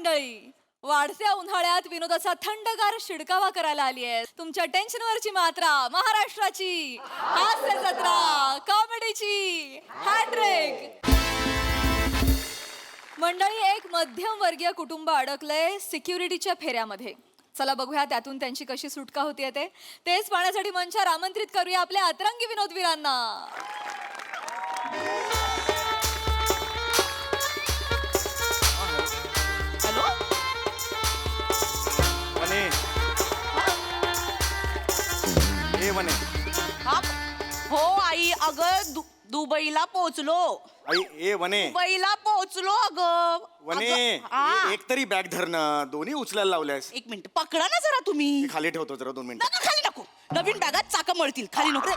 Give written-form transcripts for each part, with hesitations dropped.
मंडळी, वाढत्या उन्हाळ्यात विनोदाचा थंडगार शिडकावा करायला आली आहे. तुमच्या टेन्शनवरची मात्रा महाराष्ट्राची हास्य जत्रा, कॉमेडीची हॅट्रिक. मंडळी, एक मध्यमवर्गीय कुटुंब अडकलंय सिक्युरिटीच्या फेऱ्यामध्ये. चला बघूया त्यातून त्यांची कशी सुटका होतीये तेच पाहण्यासाठी मंचावर आमंत्रित करूया आपल्या अतरंगी विनोदवीरांना. हॅलो वने ए वने हा हो आई, अगं दुबईला पोहोचलो. आई ए वने दुबईला पोहोचलो अगं. वने एक तरी बॅग धरणं, दोन्ही उचलायला लावल्यास. एक मिनिट पकडा ना जरा तुम्ही. मी खाली ठेवतो जरा 2 मिनिटं. नका, खाली नको. नवीन बॅगात चाकं मळतील, खाली नको.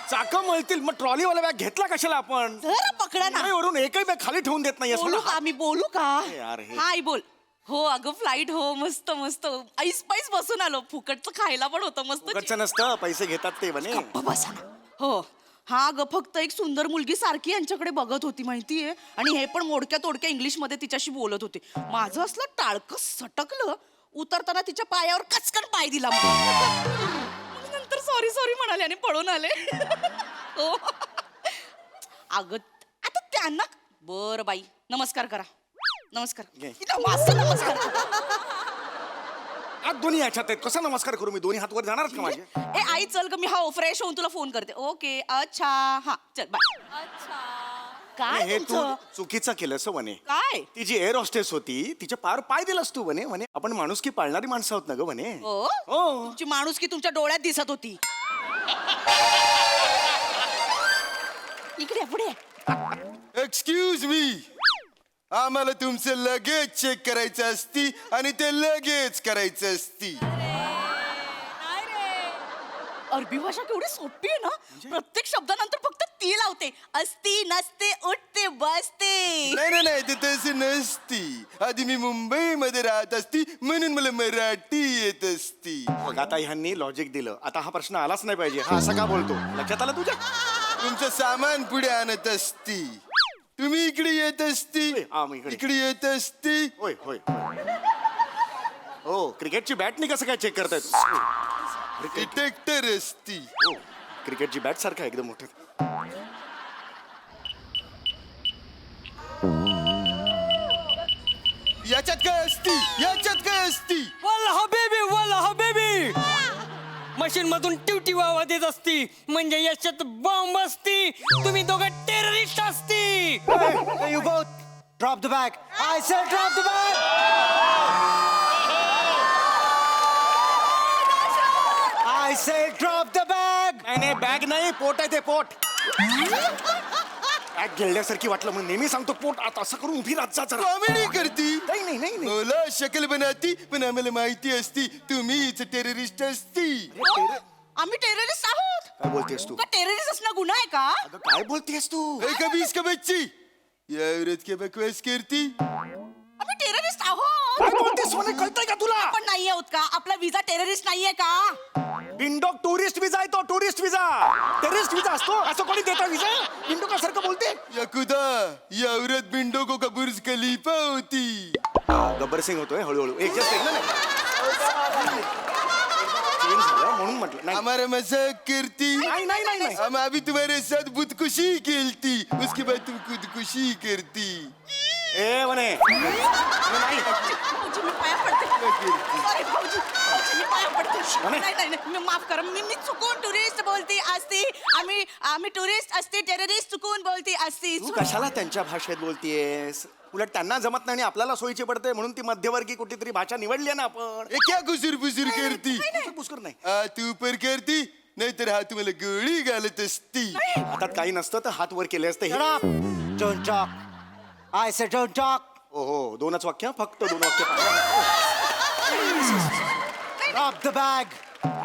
चाकं मळतील मग ट्रॉलीवाला बॅग घेतला कशाला आपण? जरा पकडा ना. वरून एकही बॅग खाली ठेवून देत नाही. बोलू का मी, बोलू का? यार हे. हा आई बोल. हो अगं फ्लाईट, हो मस्त मस्त ऐस पैस बसून आलो. फुकटचं खायला पण होतं मस्त. फुकटचं नसतं, पैसे घेतात ते वने. गप्प बसा ना. हो हा ग, फक्त एक सुंदर मुलगी सारखी यांच्याकडे बघत होती माहितीये, आणि हे पण मोडक्या तोडक्या इंग्लिश मध्ये तिच्याशी बोलत होते. माझं असलं टाळकं सटकलं. उतरताना तिच्या पायावर कचकन पाय दिला. नंतर सॉरी सॉरी म्हणाले आणि पळून आले. हो अगं आता त्यांना बर बाई, नमस्कार करा. नमस्कार. घे. नमस्कार. आज दोन्ही ह्याच्यात आहेत, कसा नमस्कार करू मी? दोन्ही हात वर जाणारच का माझे? ए आई चल ग, मी हा फ्रेश होऊन तुला फोन करते. ओके अच्छा हा चल बाय. अच्छा, काय हे तू तुमचं? चुकीचं केलंस वने. काय? ती जी एअर हॉस्टेस होती तिच्या पार पाय दिलास तू वने. वने आपण माणुसकी पाळणारी माणसं आहोत ना ग वने. हो हो तुमची माणुसकी तुमच्या डोळ्यात दिसत होती. इकडे पुढे. एक्सक्यूज मी, आम्हाला तुमचं लगेच चेक करायचं असती आणि ते लगेच करायचं असती. नाही रे. अरबी भाषा केवढी सोपी आहे ना. प्रत्येक शब्दानंतर फक्त ती लावते. असती नसते उठते बसते. नाही नाही नाही, ते तसं नसती. आधी मी मुंबईमध्ये राहत असती म्हणून मला मराठी येत असती. बघ आता ह्यांनी लॉजिक दिलं. आता हा प्रश्न आलाच नाही पाहिजे. हा असा का बोलतो? लक्षात आलं तुझ्या? तुमचं सामान पुढे आणत असती, तुम्ही इकडे येत असती, हा, मग इकडे. इकडे येत असती. होय होय हो. क्रिकेटची बॅटनी कसं काय चेक करतायत? डिटेक्टर असती. हो क्रिकेटची बॅट सारखं आहे, एकदम मोठं. याच्यात काय असती? याच्यात काय असती? वाला हबीबी मशीन मधून टिवटिव आवाज येत असती, म्हणजे याच्यात बॉम्ब असती. तुम्ही दोघं टेररिस्ट असती. You both drop the bag. I said drop the bag. I said drop the bag. नाही नाही बॅग नाही, पोट आहे ते, पोट. बॅग गिळल्यासारखी वाटलं मग नेहमी सांगतो पोट. आता असं करून उभी राहत जा जरा. कॉमेडी करती. नाही नाही नाही नाही. मला शक्ल बनाती, पण आम्हाला माहिती असती तुम्हीच टेररिस्ट असती. आम्ही टेररिस्ट आहोत. काय बोलतेस तू? का टेररिस्ट असणं गुन्हा आहे का? अगं काय बोलतेस तू? ए, कभी इसका बच्ची या औरत के बकवास करती. आम्ही टेररिस्ट आहोत. काय बोलतेस सोने? कळतंय का तुला? आपण नाही आहोत का? आपला विजा टेररिस्ट नाहीये का? बिंडोक टुरिस्ट विजा आहे तो, टुरिस्ट विजा. टेररिस्ट विजा असतो असं कोणी देता विजा? बिंडोक सारखं बोलते. या खुदा, ये औरत बिंडोको का बुर्ज खलीफा होती. गब्बर सिंग होतोय हळूहळू. एक जस्ट ना चेंज झालं म्हणून म्हटलं. नाही हमारा मजाक करती. नाही नाही नाही नाही. हम अभी तुम्हारे साथ खुदकुशी खेलती, उसके बाद तुम खुदकुशी करती. ए वने नाही. भाऊजी, मी पाया पडते. Sorry, भाऊजी. भाऊजी, मी पाया पडते. म्हणे? नाही नाही नाही, मी माफ करा. मी चुकून टुरिस्ट बोलती असती. आम्ही टुरिस्ट असते, टेररिस्ट चुकून बोलती असती. तू कशाला त्यांच्या भाषेत बोलतीयस? उलट त्यांना जमत नाही आणि आपल्याला सोयीची पडते म्हणून ती मध्यवर्गीय कुठलीतरी भाषा निवडली आहे ना आपण. ये क्या गुसुर बुसुर करती? पुष्कर नाही. तू ऊपर करती, नाहीतर हा तुम्हाला गोळी घालत असती. हातात काही नसतं तर हात वर केले असते. Shut up. Don't talk. I said don't talk. हो हो 2च वाक्य, फक्त 2 वाक्य. Drop the bag.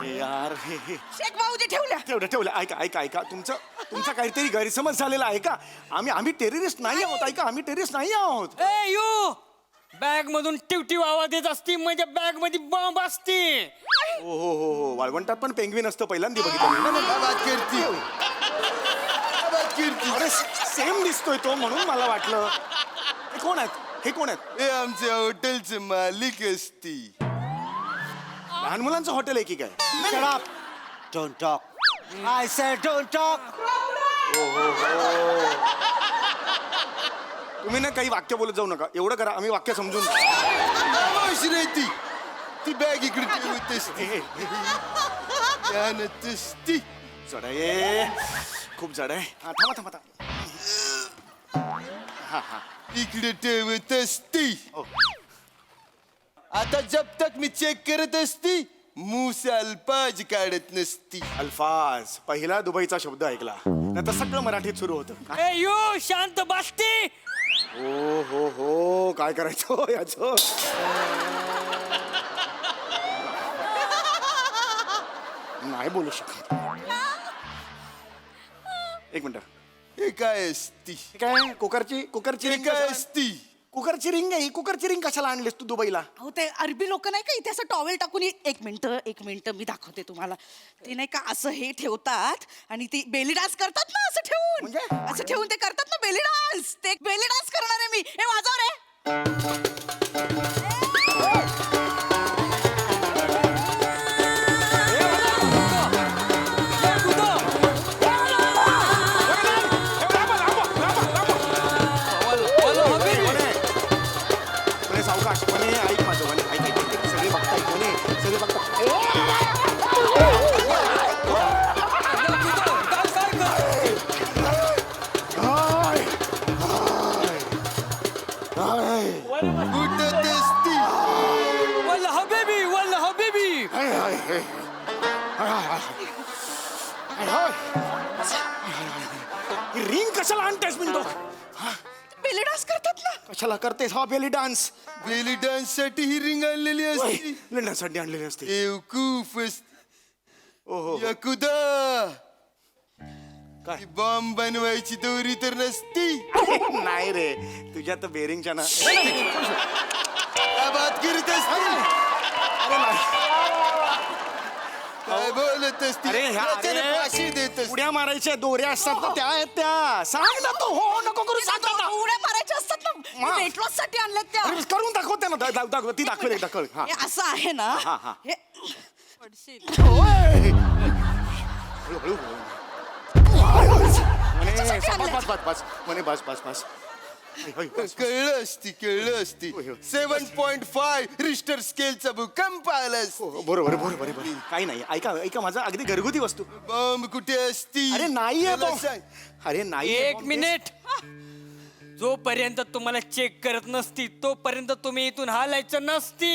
यार हे हे शेख भाऊजी ठेवल्या. ठेवलं. ऐका ऐका ऐका तुमचा काहीतरी गैरसमज झालेला आहे का? आम्ही टेररिस्ट नाही आहोत. ऐका, आम्ही टेररिस्ट नाही आहोत. ए यू, बॅग मधून टिवटिव आवाज येत असती, म्हणजे बॅग मध्ये बॉम्ब असती. हो हो हो हो वाळवंटात पण पेंग्विन असतं, पहिल्यांदा बघितलं मी. क्या बात करती? क्या बात करती? अरे सेम दिसतोय तो म्हणून मला वाटलं. हे कोण आहेत? हे कोण आहेत? हे आमच्या हॉटेलचे मालिक असती. लहान मुलांचं हॉटेल आहे की काय? Shut up. Don't talk. I said don't talk. तुम्ही ना काही वाक्य बोलत जाऊ नका. एवढं करा, आम्ही वाक्य समजून खामोश रे ती बॅग इकडे ठेवत असते. त्यानंतर असती. जड आहे, खूप जड आहे. हा, थांबा थांबा थांबा. इकडे ठेवत असती. हो. आता जब तक मी चेक करत असती मुंह से अल्फाज काढत नसती. अल्फाज पहिला दुबईचा शब्द ऐकला, नंतर सगळं मराठीत सुरू होतं. ए यो शांत बसती. हो हो हो, काय करायचं हो याचं? नाही बोलू शकत. एक मिनिट. हे काय असती? हे काय कुकरची हे रिंग काय कशाला- असती? कुकरची रिंग आहे. कुकरची रिंग कशाला आणलीस तू दुबईला? अहो ते अरबी लोक नाही का इथे असं टॉवेल टाकून एक मिनिट मी दाखवते तुम्हाला. ते नाही का असं हे ठेवतात आणि ती बेली डान्स करतात ना असं ठेवून. म्हणजे? असं ठेवून ते करतात ना बेली डान्स. ते बेली डान्स करणार आहे मी. हे वाजव रे. म्हणे सावकाश, म्हणे ऐक माझं, म्हणे ऐक ऐक ऐक, सगळे बघताय, म्हणे सगळे बघताय. हाय, हाय, उठत असती. वल्ला हबीबी वल्ला हबीबी. हाय, हाय, हाय. हाय, हाय, हाय. ही रिंग कशाला आणतेस मिंटो? बेली डान्स करतात ना. कशाला करतेस हा बेली डान्स? बेली डान्स साठी ही रिंग आणलेली असती. लंडनसाठी आणलेली असते. बेवकूफ असती. ओहो. यकुदा काय? ती बॉम्ब बनवायची दोरी तर नसती. नाही रे, तुझ्या तर बेरिंगच्या ना. काय बात करत असती? अरे नाही. काय बोलत असती? अरे ह्या याच्याने फाशी देत असती. उड्या मारायच्या दोऱ्या असतात ना, त्या आहेत त्या. सांग ना तू हो नको करू, सांग ना. उड्या मारायच्या असतात ना. हा. वेट लॉस साठी आणल्यात त्या. अरे करून दाखवते ना, दाखव ती दाखवेल दाखव. हा. हे असं आहे ना. हा, हा. हे ओय. हळू, हळू. म्हणे याच्यासाठी बस बस बस म्हणे बस बस बस. होय, होय, बस. कळलं असती होय, होय. 7.5 रिश्टर स्केलचा भूकंप आला असती. हो, बरोबर काही नाही. ऐका ऐका, माझं अगदी घरगुती वस्तू. बॉम्ब कुठे असती? अरे नाहीये मला बॉम्ब. सांग. अरे नाही एक मिनिट. जोपर्यंत तुम्हाला चेक करत नसती तोपर्यंत तुम्ही इथून हालायचं नसती.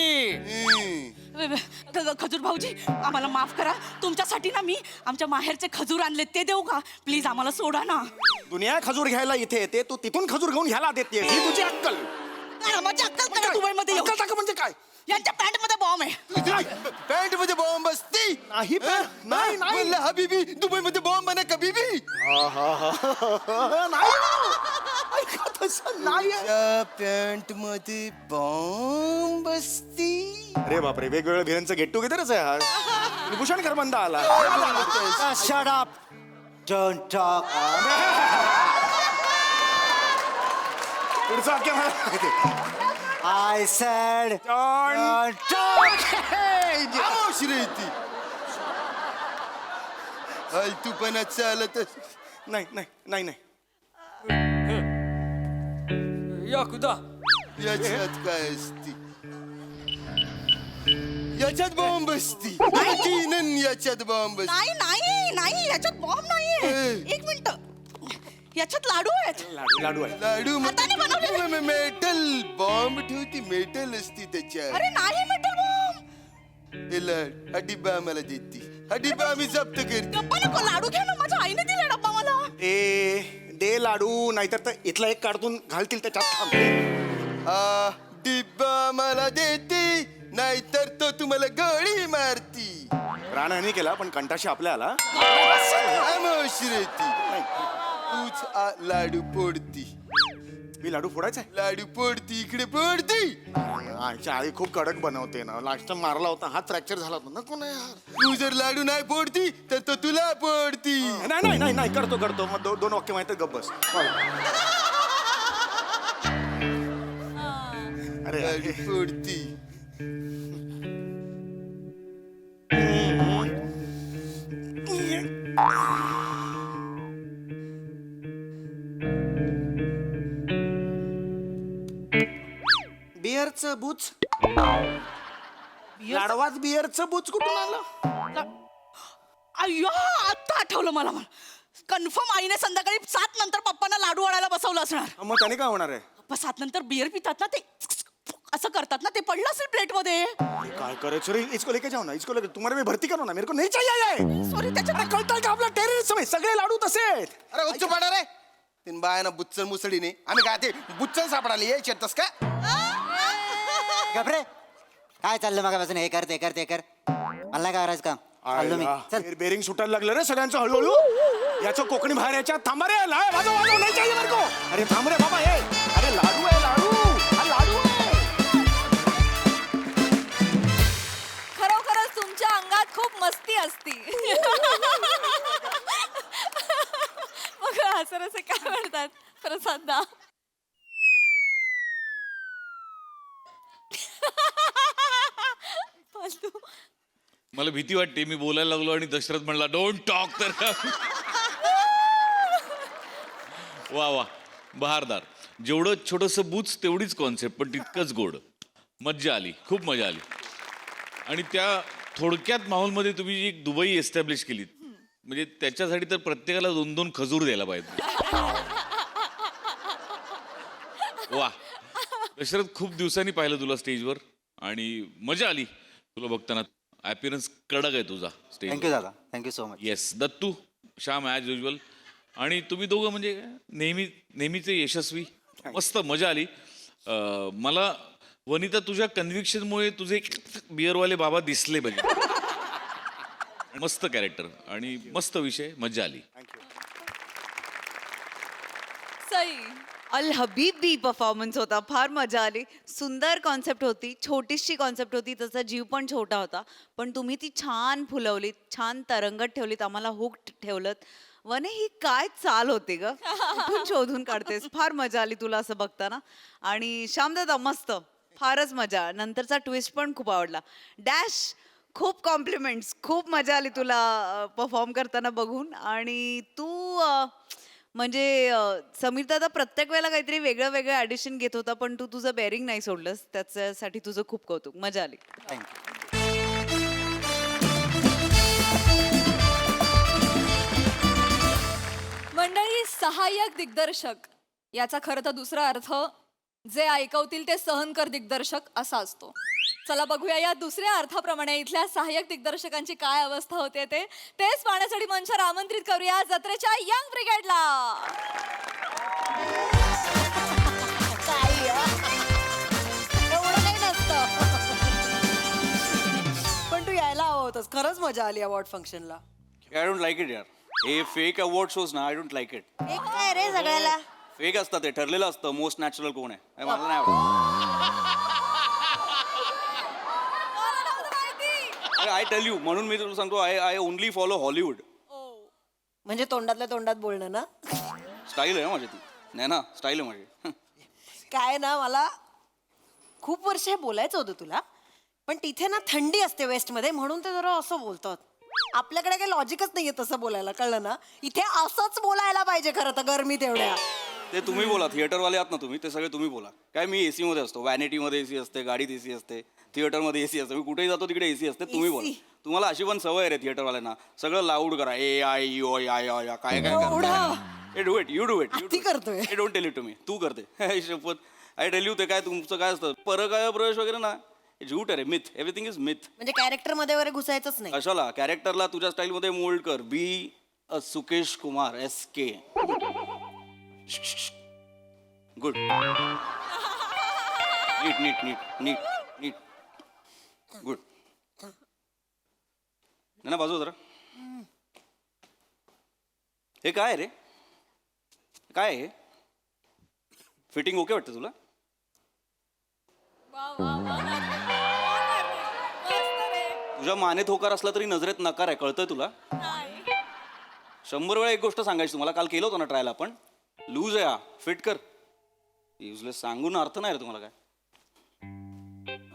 खजूर भाऊजी आम्हाला माफ करा. तुमच्यासाठी ना मी आमच्या माहेरचे खजूर आणले, ते देऊ का प्लीज? आम्हाला सोडा ना. दुनिया खजूर घ्यायला इथे येते, तू तिथून खजूर घेऊन ह्याला देते. ही तुझी अक्कल. माझी अक्कल करा दुबईमध्ये येऊन. अक्कल टाका म्हणजे काय? यांच्या पॅन्ट मध्ये बॉम्ब आहे. पॅन्ट मध्ये बॉम्ब असती? नाही पण- नाही, नाही. म्हणलं हबीबी दुबई मध्ये बॉम्ब आहे का बीबी? नाही ऐका, तसं नाही आहे. त्या पॅन्ट मध्ये बॉम्ब असती? अरे बापरे, वेगवेगळ्या भिरांचं गेट टुगेदरच आहे हा. भूषण खरबंदा आला. Shut up. Don't talk. पुढचं वाक्य मला माहिती. I said Don't don't talk. खामोश रे ती. फालतूपणा चालत नाही नाही नाही नाही. या खुदा. याच्यात काय असती? याच्यात बॉम्ब असती. यकीनन याच्यात बॉम्ब असती. नाही नाही नाही याच्यात बॉम्ब नाहीये. ए. एक मिनिट, याच्यात लाडू आहेत. लाडू आहे. लाडू हाताने बनवलेले. मेटल बॉम्ब ठेवती, मेटल असती त्याच्यात. अरे नाही मेटल बॉम्ब. हे लाड हा डिब्बा मला देती. हा डिब्बा आम्ही जप्त करते. डब्बा नको, लाडू घ्या ना. माझ्या आईने दिला डब्बा मला. दे लाडू, नाहीतर तर इथला एक काढून घालतील त्याच्यात. थांब. हा डिब्बा मला देती, नाहीतर तो तुम्हाला गोळी मारती. प्राणहानी केला पण कंटाशी आपल्या आला. खामोश रे ती. तूच लाडू फोडती. मी लाडू फोडायचा लाडू फोडती, इकडे फोडती. आईच्या आई खूप कडक बनवते ना. लास्ट टाइम मारला होता, हात फ्रॅक्चर झाला होता. नको ना यार. तू जर लाडू नाही फोडती तर तो तुला फोडती. नाही नाही नाही नाही, करतो मग दोन वाक्य माहिती, गप्प बस. अरे, गाडी फोडती. बिअरचं बुच लाडवात बिअरचं बुच कुठून आलं? अय्यो आता आठवलं मला कन्फर्म आईने संध्याकाळी 7 नंतर पप्पांना लाडू वाढायला बसवलं असणार. मग त्याने काय होणार आहे? पप्पा 7 नंतर बियर पितात ना ते असं करतात ना ते पडलं असेल प्लेट मध्ये. काय करायचं रे? इसको लेके जाओ ना, इसको लेके तुम्हारे में भरती करो ना, मेरे को नहीं चाहिए. सॉरी त्याच्यात कळतंय का आपला टेररिस्ट समय सगळे लाडू तसे आहेत. अरे उच्च पाडा रे तीन बायानं बुच्चन मुसडीने आम्ही काय ते बुच्चन सापडाली यायची तस का? घाबरे काय चाललं मगापासून हे कर ते कर ते कर मला नाही काय करायचं काम चाललो मी चल. बेरिंग सुटायला लागलं रे सगळ्यांचं हळूहळू. याचं कोकणी बाहेर याच्या थांबा रे. वाजव वाजव नाही चाहिए मेरे को. अरे थांब रे बाबा हे. अरे लाडू आहे लाडू. हा लाडू आहे. खरोखरच तुमच्या अंगात खूप मस्ती असती. मग असं असे काय म्हणतात प्रसादा? फालतू. मला भीती वाटते मी बोलायला लागलो आणि दशरथ म्हणला डोंट टॉक तर वा वा बहारदार. जेवढं छोटंसं बूच तेवढीच कॉन्सेप्ट पण तितकंच गोड. मज्जा आली, खूप मजा आली. आणि त्या थोडक्यात माहोलमध्ये तुम्ही जी एक दुबई एस्टॅब्लिश केलीत म्हणजे त्याच्यासाठी तर प्रत्येकाला 2-2 खजूर द्यायला पाहिजे. वा दशरथ खूप दिवसांनी पाहिलं तुला स्टेजवर आणि मजा आली तुला बघताना. अपीरन्स कडक आहे तुझा स्टेज. थँक्यू दादा thank you so much. Yes Dattu Shyam as usual आणि तुम्ही दोघं म्हणजे नेहमीचे यशस्वी. मस्त मजा आली. मला वनिता तुझ्या कन्व्हिक्शनमुळे तुझे बिअरवाले बाबा दिसले पाहिजे. मस्त कॅरेक्टर आणि मस्त विषय मजा आली. सई. अल हबीबी परफॉर्मन्स होता, फार मजा आली. सुंदर कॉन्सेप्ट होती, छोटीशी कॉन्सेप्ट होती, त्याचा जीव पण छोटा होता, पण तुम्ही ती छान फुलवलीत, छान तरंगत ठेवलीत, आम्हाला हुक ठेवलं. वने ही काय चाल होती ग, कुठून शोधून काढतेस. फार मजा आली तुला असं बघताना. आणि श्यामदादा मस्त, फारच मजा. नंतरचा ट्विस्ट पण खूप आवडला. डॅश खूप कॉम्प्लिमेंट्स, खूप मजा आली तुला परफॉर्म करताना बघून. आणि तू म्हणजे समीर दादा प्रत्येक वेळेला काहीतरी वेगळं वेगळं ॲडिशन घेत होता, पण तू तुझं बेअरिंग नाही सोडलंस, त्याच्यासाठी तुझं खूप कौतुक. मजा आली. थँक्यू. मंडळी, सहाय्यक दिग्दर्शक याचा खरं तर दुसरा अर्थ जे ऐकवतील ते सहनकर दिग्दर्शक असा असतो. चला बघूया या दुसऱ्या अर्थाप्रमाणे इथल्या सहाय्यक दिग्दर्शकांची काय अवस्था होते तेच पाहण्यासाठी मंचावर आमंत्रित करूया जत्रेच्या यंग ब्रिगेडला. एवढं काही नसतं. पण तू यायला हवं होतंस. खरंच मजा आली अवॉर्ड फंक्शनला. आय डोंट लाईक इट यार. हे फेक अवॉर्ड शोज ना, आय डोंट लाईक इट. एक काय रे सगळ्याला फेक असतं, ते ठरलेलं असतं मोस्ट नॅचरल कोण आहे. हे मला नाही आवडत. आय टेल यू, म्हणून मी तुला सांगतो आय ओनली फॉलो हॉलिवूड. म्हणजे तोंडातल्या तोंडात बोलणं ना. स्टाईल आहे माझी ती. नाही ना, स्टाईल आहे माझी. काय ना, मला खूप वर्ष हे बोलायचं होतं तुला, पण तिथे ना थंडी असते वेस्टमध्ये, म्हणून ते जरा असं बोलतात. आपल्याकडे काही लॉजिकच नाहीये तसं बोलायला, कळलं ना. इथे असंच बोलायला पाहिजे खरं तर, गरमीत एवढ्या. ते तुम्ही बोला, थिएटरवाले आहात ना तुम्ही, ते सगळे तुम्ही बोला. काय मी एसी मध्ये असतो, व्हॅनिटीमध्ये एसी असते, गाडीत एसी असते, थिएटरमध्ये एसी असते, मी कुठेही जातो तिकडे एसी असते. तुम्ही बोला. तुम्हाला अशी पण सवय आहे थिएटरवाल्यांना, सगळं लाऊड करा. ए आय यू आय आय काय काय करा. Do it, you do it. ती करतोय. I don't tell it to me. तू करते शपथ. I tell you. ते काय तुमचं काय असतं परकाय प्रवेश वगैरे ना, झूट आहे रे. मिथ. Everything is myth. म्हणजे कॅरेक्टर मध्ये वगैरे घुसायचंच नाही. कशाला? कॅरेक्टरला तुझ्या स्टाईलमध्ये मोल्ड कर. Be a Sukesh Kumar SK. Good. नीट नीट नीट नीट नीट. गुड. ना बाजू जरा. हे काय रे? काय आहे? फिटिंग ओके वाटतं तुला? तुझ्या मानेत होकार असला तरी नजरेत नकार आहे, कळतंय तुला? 100 वेळा एक गोष्ट सांगायची तुम्हाला. काल केलं होतं ना ट्रायल आपण. लूज आहे हा, फिट कर. युजलेस सांगून अर्थ नाही रे तुम्हाला. काय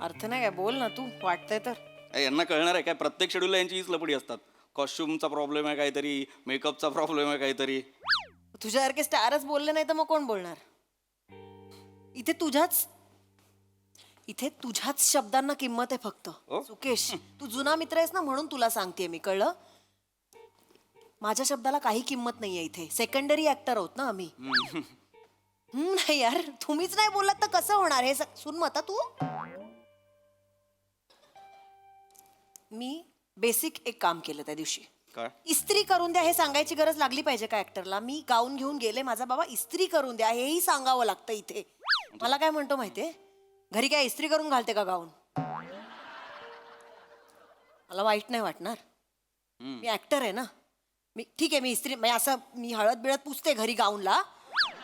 अर्थ नाही काय बोल ना तू वाटतंय तर यांना कळणार आहे काय प्रत्येक शेड्यूलला यांची हीच लपडी असतात. कॉस्ट्युमचा प्रॉब्लेम आहे काहीतरी, मेकअपचा प्रॉब्लेम आहे काहीतरी. तुझ्यासारखे स्टारच बोलले नाही तर मग कोण बोलणार. इथे तुझ्याच शब्दांना किंमत आहे फक्त. सुकेश तू जुना मित्र आहेस ना म्हणून तुला सांगतेय मी, कळलं. माझ्या शब्दाला काही किंमत नाहीये इथे. सेकंडरी ऍक्टर आहोत ना आम्ही. नाही यार तुम्हीच नाही बोललात तर कसं होणार हे. सुन मग आता तू. मी बेसिक एक काम केलं त्या दिवशी. काय? इस्त्री करून द्या हे सांगायची गरज लागली पाहिजे का ऍक्टरला. मी गाऊन घेऊन गेले, माझा बाबा इस्त्री करून द्या हेही सांगावं लागतं इथे. मला काय म्हणतो माहितीये, घरी काय इस्त्री करून घालते का गाऊन. मला वाईट नाही वाटणार, मी ऍक्टर आहे ना. मी ठीक आहे, मी इस्त्री म्हणजे असं मी हळद बिळद पुसते घरी गाऊनला,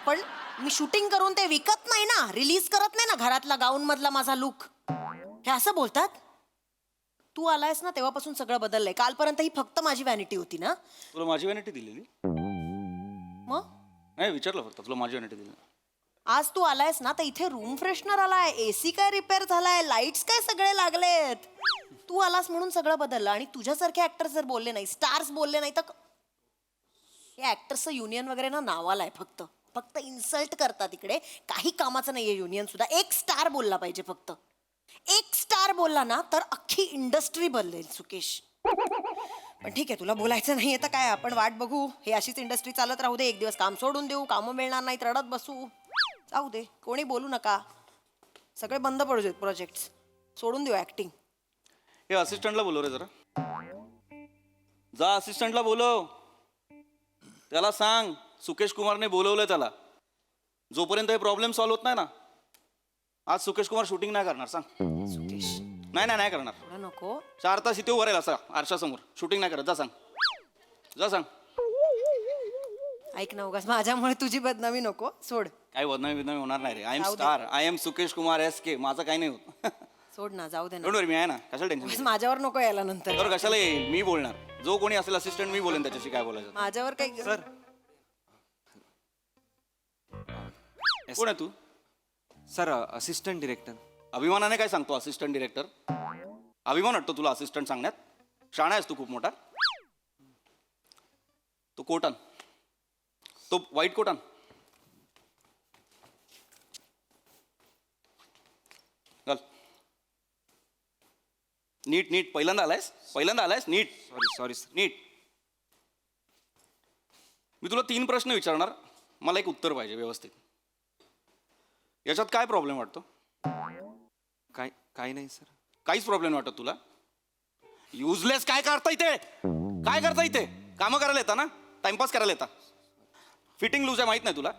पण मी शूटिंग करून ते विकत नाही ना, रिलीज करत नाही ना घरातला गाऊन मधला माझा लुक. हे असं बोलतात. तू आलायस ना तेव्हापासून सगळं बदललंय. कालपर्यंत ही फक्त माझी व्हॅनिटी होती ना. तुला माझी व्हॅनिटी दिलेली? मग नाही विचारलं फक्त, तुला माझी व्हॅनिटी दिली. आज तू आलायस ना तर इथे रूम फ्रेशनर आलाय, एसी काय रिपेअर झालाय, लाईट्स काय सगळे लागलेत. तू आलास म्हणून सगळं बदललं. आणि तुझ्यासारखे ऍक्टर जर बोलले नाही, स्टार्स बोलले नाही तर हे ऍक्टर्सचं युनियन वगैरे ना नावाला आहे फक्त. फक्त इन्सल्ट करतात इकडे. काही कामाचं नाहीये युनियन सुद्धा. एक स्टार बोलला पाहिजे फक्त. एक स्टार बोलला ना तर अख्खी इंडस्ट्री बदलेल सुकेश. पण ठीक आहे तुला बोलायचं नाही तर काय, आपण वाट बघू. हे अशीच इंडस्ट्री चालत राहू दे. एक दिवस काम सोडून देऊ, कामं मिळणार नाहीत, रडत बसू. जाऊ दे, कोणी बोलू नका. सगळे बंद पडू देत प्रोजेक्ट. सोडून देऊ ऍक्टिंग. हे असिस्टंटला बोलव रे जरा. जा असिस्टंटला बोलव. त्याला सांग सुकेश कुमारने बोलवलंय त्याला. जोपर्यंत हे प्रॉब्लेम सॉल्व्ह होत नाही ना, आज सुकेश कुमार शूटिंग नाही करणार. सांग. सुकेश नाही करणार. थोडं नको. 4 तास इथे उभं राहील असा आरशासमोर. शूटिंग नाही करत. जा सांग. जा सांग. ऐक ना उगाच माझ्यामुळे तुझी बदनामी नको. सोड. काही बदनामी होणार नाही रे. आय एम जाऊ दे. Star. I am Sukesh Kumar SK. माझं काही नाही होत. सोड ना, जाऊ दे ना. डोंट वरी, मी आहे ना. कशाला उगाच टेन्शन? माझ्यावर नको यायला नंतर. तर कशाला येईल? मी बोलणार. जो कोणी असेल असिस्टंट मी बोलेन त्याच्याशी काय बोलायचं. माझ्यावर काही सर कोण आहे तू? Sir assistant director. अभिमानाने काय सांगतो असिस्टंट डिरेक्टर? अभिमान वाटतो तुला असिस्टंट सांगण्यात? शाणा आहेस तू खूप मोठा. तो कोट आण. तो व्हाईट कोट आण. घाल. नीट पहिल्यांदा आलायस नीट. Sorry sir. नीट. मी तुला 3 प्रश्न विचारणार, मला एक उत्तर पाहिजे व्यवस्थित. याच्यात काय प्रॉब्लेम वाटतो? काय नाही सर. काहीच प्रॉब्लेम नाही वाटत तुला? युजलेस काय करता इथे? कामं करायला येता ना, टाइमपास करायला येता. फिटिंग लूज आहे माहित नाही तुला?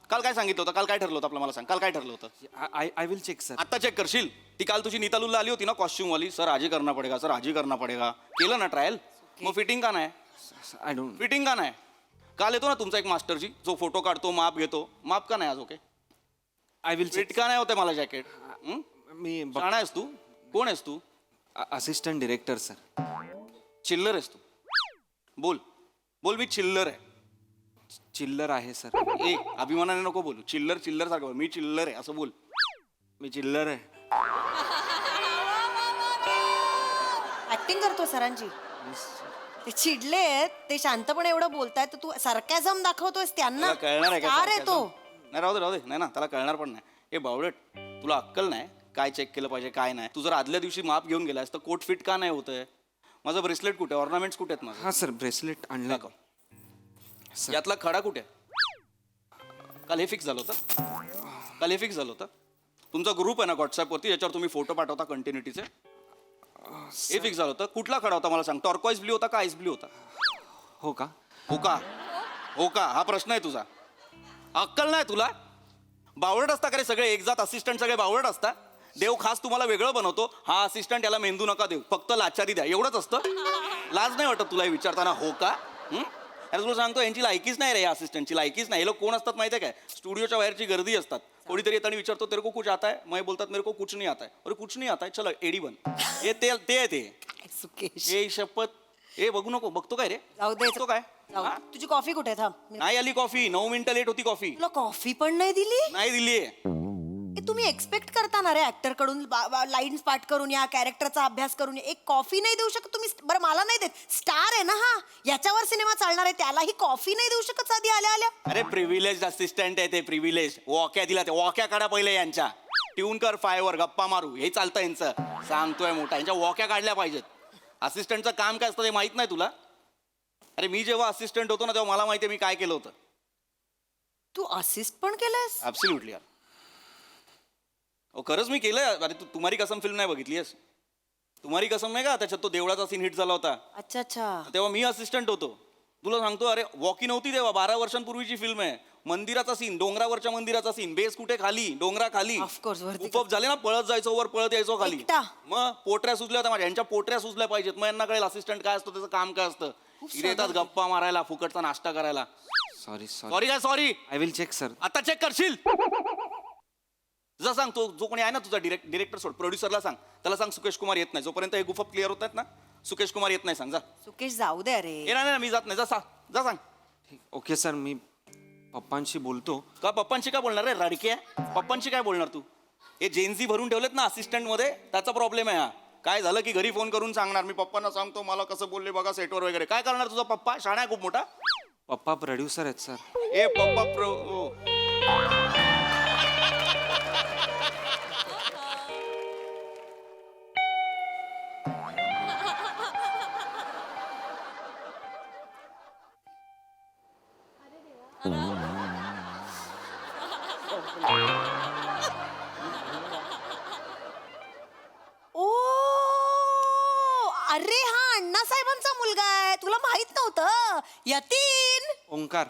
काल काय सांगितलं होतं? काल काय ठरलं होतं आपलं मला सांग. काल काय ठरलं होतं? I will check sir. आता चेक करशील? ती काल तुझी नीतालूला आली होती ना कॉस्ट्युम वाली. सर आजी करना पडेगा. केलं ना ट्रायल? मग फिटिंग का नाही? I don't. फिटिंग का नाही? काल येतो ना तुमचा एक मास्टरजी जो फोटो काढतो, माप घेतो. माप का नाही आज? Okay. I will check. Fit का नाही होते मला जॅकेट? मी शाणा आहेस तू? कोण आहेस तू? Assistant director sir. चिल्लर आहेस तू? बोल मी चिल्लर आहे. चिल्लर आहे सर. ए अभिमानाने नको बोलू. चिल्लर सारखं बोल. मी चिल्लर आहे असं बोल. मी चिल्लर आहे. ऍक्टिंग करतो सरांची. ते चिडलेत, ते शांतपणे एवढं बोलतायत तर तू सरकॅझम दाखवतोयस त्यांना. त्याला कळणार आहे का? स्टार आहे तो. नाही राहू दे. नाही ना, त्याला कळणार पण नाही. हे बावळट, तुला अक्कल नाही काय चेक केलं पाहिजे काय नाही. तू जर आदल्या दिवशी माप घेऊन गेलास तर कोट फिट का नाही होतंय? माझं ब्रेसलेट कुठे? ऑर्नामेंट्स कुठे आहेत माझं? हां सर, ब्रेसलेट आणलं. दाखव. यातला खडा कुठे? काल हे फिक्स झालं होतं. तुमचा ग्रुप आहे ना व्हॉट्सअपवरती, याच्यावर तुम्ही फोटो पाठवता कंटिन्युटीचे. हे फिक्स झालं होतं. कुठला खडा होता मला सांग? टॉर्कॉइज ब्ल्यू होता का आईस ब्ल्यू होता? हो का? हा प्रश्न आहे तुझा. अक्कल नाही तुला? बावळट असता का रे सगळे? एक जात असिस्टंट सगळे बावळट असता. देव खास तुम्हाला वेगळं बनवतो. हा असिस्टंट याला मेंदू नका देऊ, फक्त लाचारी द्या, एवढंच असतं. लाज नाही वाटत तुला हे विचारताना? हो का? अरे तुला सांगतो यांची लायकीच नाही रे, या असिस्टंटची लायकीच नाही. हे लोक कोण असतात माहिती आहे काय? स्टुडिओच्या बाहेरची गर्दी असतात. कोणीतरी येताना विचारतो तेरे को कुछ आता है? मग बोलतात मेरे को कुछ नहीं आता है. अरे कुछ नहीं आता है, चलो एडी बन. हे ते आहे ते. सुकेश हे शपथ. हे बघू नको. बघतो काय रे? जाऊ दे. बघतो काय? जाऊ दे. तुझी कॉफी कुठे? थांब. नाही आली कॉफी. 9 मिनिटं लेट होती कॉफी. तुला कॉफी पण नाही दिली? नाही दिली. तुम्ही एक्सपेक्ट करता ना रे ऍक्टर कडून लाईन्स पाठ करून या कॅरेक्टरचा अभ्यास करून या. एक कॉफी नाही देऊ शकत तुम्ही? बरं मला नाही देत, स्टार आहे ना हा, याच्यावर सिनेमा चालणार आहे, त्यालाही कॉफी नाही देऊ शकत साधी आल्या आल्या? अरे प्रिव्हिलेज असिस्टंट आहे ते, प्रिव्हिलेज. वॉक्या दिला ते, वॉक्या काढा पहिले यांच्या. ट्यून कर फायवर, गप्पा मारू, हे चालतं यांचं. सांगतोय मोठा, यांच्या वॉक्या काढल्या पाहिजेत. असिस्टंटचं काम काय असतं ते माहित नाही तुला? अरे मी जेव्हा असिस्टंट होतो ना तेव्हा मला माहिती आहे मी काय केलं होतं. तू असिस्ट पण केलंयस? ऍब्सोल्युटली यार. खरंच मी केलंय. अरे तू तुम्हारी कसम फिल्म नाही बघितलीस? तुम्हारी कसम नाही का, त्याच्यात तो देवळाचा सीन हिट झाला होता, अच्छा अच्छा. तेव्हा मी असिस्टंट होतो. तुला सांगतो, अरे वॉकी नव्हती तेव्हा, 12 वर्षांपूर्वीची फिल्म आहे. मंदिराचा सीन, डोंगरावरच्या मंदिराचा सीन, बेस कुठे खाली, डोंगरा खाली. Of course, वरती उपप झाले ना, पळत जायचो वर, पळत यायचो खाली. एकटा? मग पोटऱ्या सुचल्या होत्या माझ्या, यांच्या पोटऱ्या सुचल्या पाहिजेत, मग यांना कळेल असिस्टंट काय असतं, त्याचं काम काय असतं. इथे येतात गप्पा मारायला, फुकटचा नाश्ता करायला. सॉरी सॉरी सॉरी काय sorry? I will check sir. आता चेक करशील? तुझा सांग, तो जो कोणी आहे ना तुझा डिरेक्टर सोड, प्रोड्युसरला सांग, त्याला सांग सुकेश कुमार येत नाही, जोपर्यंत हे गुफप क्लिअर होत आहेत ना, सुकेश कुमार येत नाही सांग. जा. सुकेश जाऊ दे अरे. ये नाही मी जात नाही, जा सांग. ओके सर, मी पप्पांशी बोलतो. का पप्पांशी काय बोलणार रे रडके? पप्पांशी काय बोलणार तू? हे जेन्झी भरून ठेवलेत ना असिस्टंट मध्ये, त्याचा प्रॉब्लेम आहे हा. काय झालं की घरी फोन करून सांगणार, मी पप्पांना सांगतो मला कसं बोलले बघा सेटवर वगैरे. काय करणार तुझा पप्पा? शाळा आहे खूप मोठा. पप्पा प्रोड्युसर आहेत सर. ए पप्पा ओ अरे हा अण्णासाहेबांचा मुलगा आहे, तुला माहित नव्हतं? यतीन. ओंकार.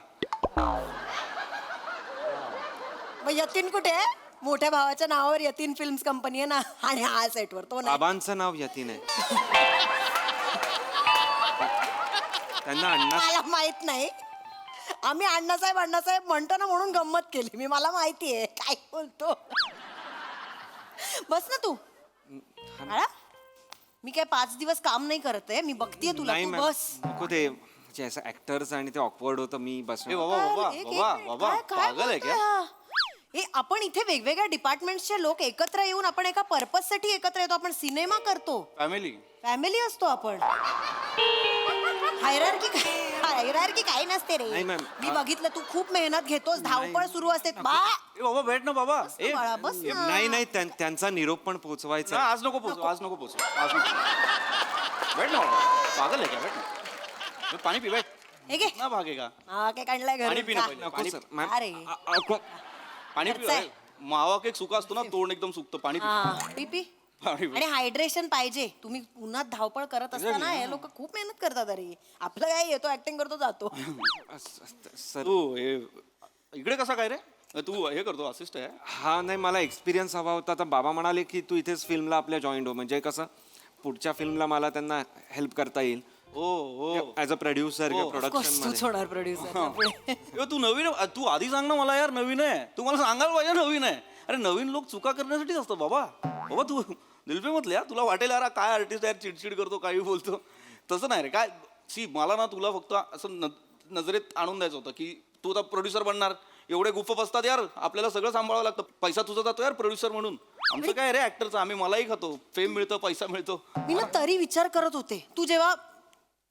मग यतीन कुठे आहे? मोठ्या भावाच्या नावावर यतीन फिल्म्स कंपनी आहे ना, आणि हा सेटवर तो नाही. बाबांचं नाव यतीन आहे. त्यांना अण्णा. मला माहित नाही. आम्ही अण्णासाहेब म्हणतो ना म्हणून गंमत केली मी. मला माहिती आहे काय बोलतो. बस ना तू. बाळा, मी काय 5 दिवस काम नाही करत आहे, मी बघतीये तुला. नाही तू मॅम, बस. नको ते म्हणजे असं ऍक्टर्स आणि ते ऑकवर्ड होतं, मी बस. ए बाबा बाबा एक बाबा मिनिट, बाबा काय- काय पागल आहे बोलतोय क्या? हा? हे आपण इथे वेगवेगळ्या डिपार्टमेंटचे लोक एकत्र येऊन आपण एका पर्पज साठी एकत्र येतो. आपण सिनेमा करतो, फॅमिली. फॅमिली असतो आपण. हायरार्की काही नसते रे. नाही, मॅम. मी बघितलं तू खूप मेहनत घेतोस, धावपळ सुरू असते. बा ए बाबा भेट ना बाबा. ए बाळा, बस ना. नाही नाही, त्यांचा निरोप पण पोहोचवायचा ना, आहे. आज नको पोचू, आज नको पोचू, आज नको. भेट ना बाबा, पागल आहे क्या? भेट ना, पाणी पी, भेट हे घे. ना, भागेगा. हा काय काढलाय पाणी घरी पिणं पहिले. नको सर मॅम. अरे पाणी पी. खर्च आहे. मावा केक सुका असतो ना, तोंड एकदम सुकतं. पाणी पी. हा पी पी. पाणी पी. आणि हायड्रेशन पाहिजे. तुम्ही उन्हात धावपळ करत असताना हे लोक खूप मेहनत करतात. अरे आपलं काय येतो, ऍक्टिंग करतो, जातो. सर तू हे इकडे कसा काय रे? तू हे करतो, असिस्ट आहे? हा नाही, मला एक्सपिरियन्स हवा होता. आता बाबा म्हणाले की तू इथेच फिल्मला आपल्या जॉईंट हो, म्हणजे कसं पुढच्या फिल्मला मला त्यांना हेल्प करता येईल. हो हो. ॲज अ प्रोड्युसर किंवा प्रोडक्शन तूच मध्ये. होणार प्रोड्युसर. ए, तू नवीन आहे. तू आधी सांग ना मला यार, नवीन आहे. तू मला सांगायला पाहिजे नवीन आहे. अरे नवीन लोक चुका करण्यासाठीच असतो बाबा. बाबा तू दिलपे म्हटले यार, तुला वाटेल यार काय आर्टिस्ट यार, चिडचिड करतो, काही बोलतो. तसं नाही रे. काय सी, मला ना तुला फक्त असं नजरेत आणून द्यायचं होतं की तू आता प्रोड्युसर बनणार. एवढे गुफप असतात यार, आपल्याला सगळं सांभाळावं लागतं. पैसा तुझा जातो यार प्रोड्युसर म्हणून. आमचं काय रे ऍक्टरचं, आम्ही मलाही खातो, फेम मिळतं, पैसा मिळतो. मी ना तरी विचार करत होते, तू जेव्हा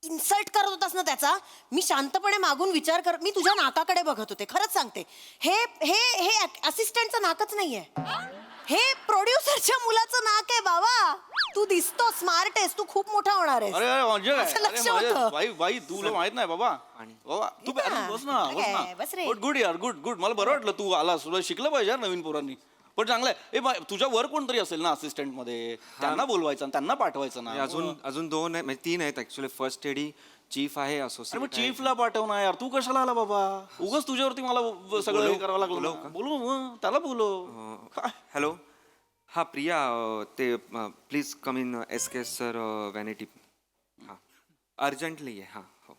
इन्सल्ट करत होतास ना त्याचा, मी शांतपणे मागून विचार कर. मी तुझ्या नाकाकडे बघत होते, खरंच सांगते. हे हे हे असिस्टंटचं नाकच नाहीये, हे प्रोड्युसरच्या मुलाचं नाक आहे बाबा. तू दिसतो स्मार्ट आहेस, तू खूप मोठा होणार आहेस. अरे अरे म्हणजे काय? असं लक्ष अरे माझ्या- होतं. बाई बाई तुला माहित नाही बाबा. बाबा तू ये ना. बस ना, बस काय, बस रे. ना. गुड यार, गुड गुड. मला बरं वाटलं तू आलास. तुला शिकलं पाहिजे यार नवीन पोरांनी. पण चांगलं आहे. तुझ्या वर कोणतरी असेल ना असिस्टंट मध्ये, त्यांना बोलवायचं आणि त्यांना पाठवायचं ना. अजून 2 आहेत, म्हणजे 3 आहेत ऍक्च्युली. फर्स्ट एडी चीफ आहे, अरे मग असोसिएट. चीफला पाठवणार यार, तू कशाला आला बाबा? उगाच तुझ्यावरती मला सगळं हे करावं लागलं ना. बोलू मग, त्याला बोलव. हॅलो, हा प्रिया, ते please come in SK sir vanity. हां अर्जंटली आहे. हां हो.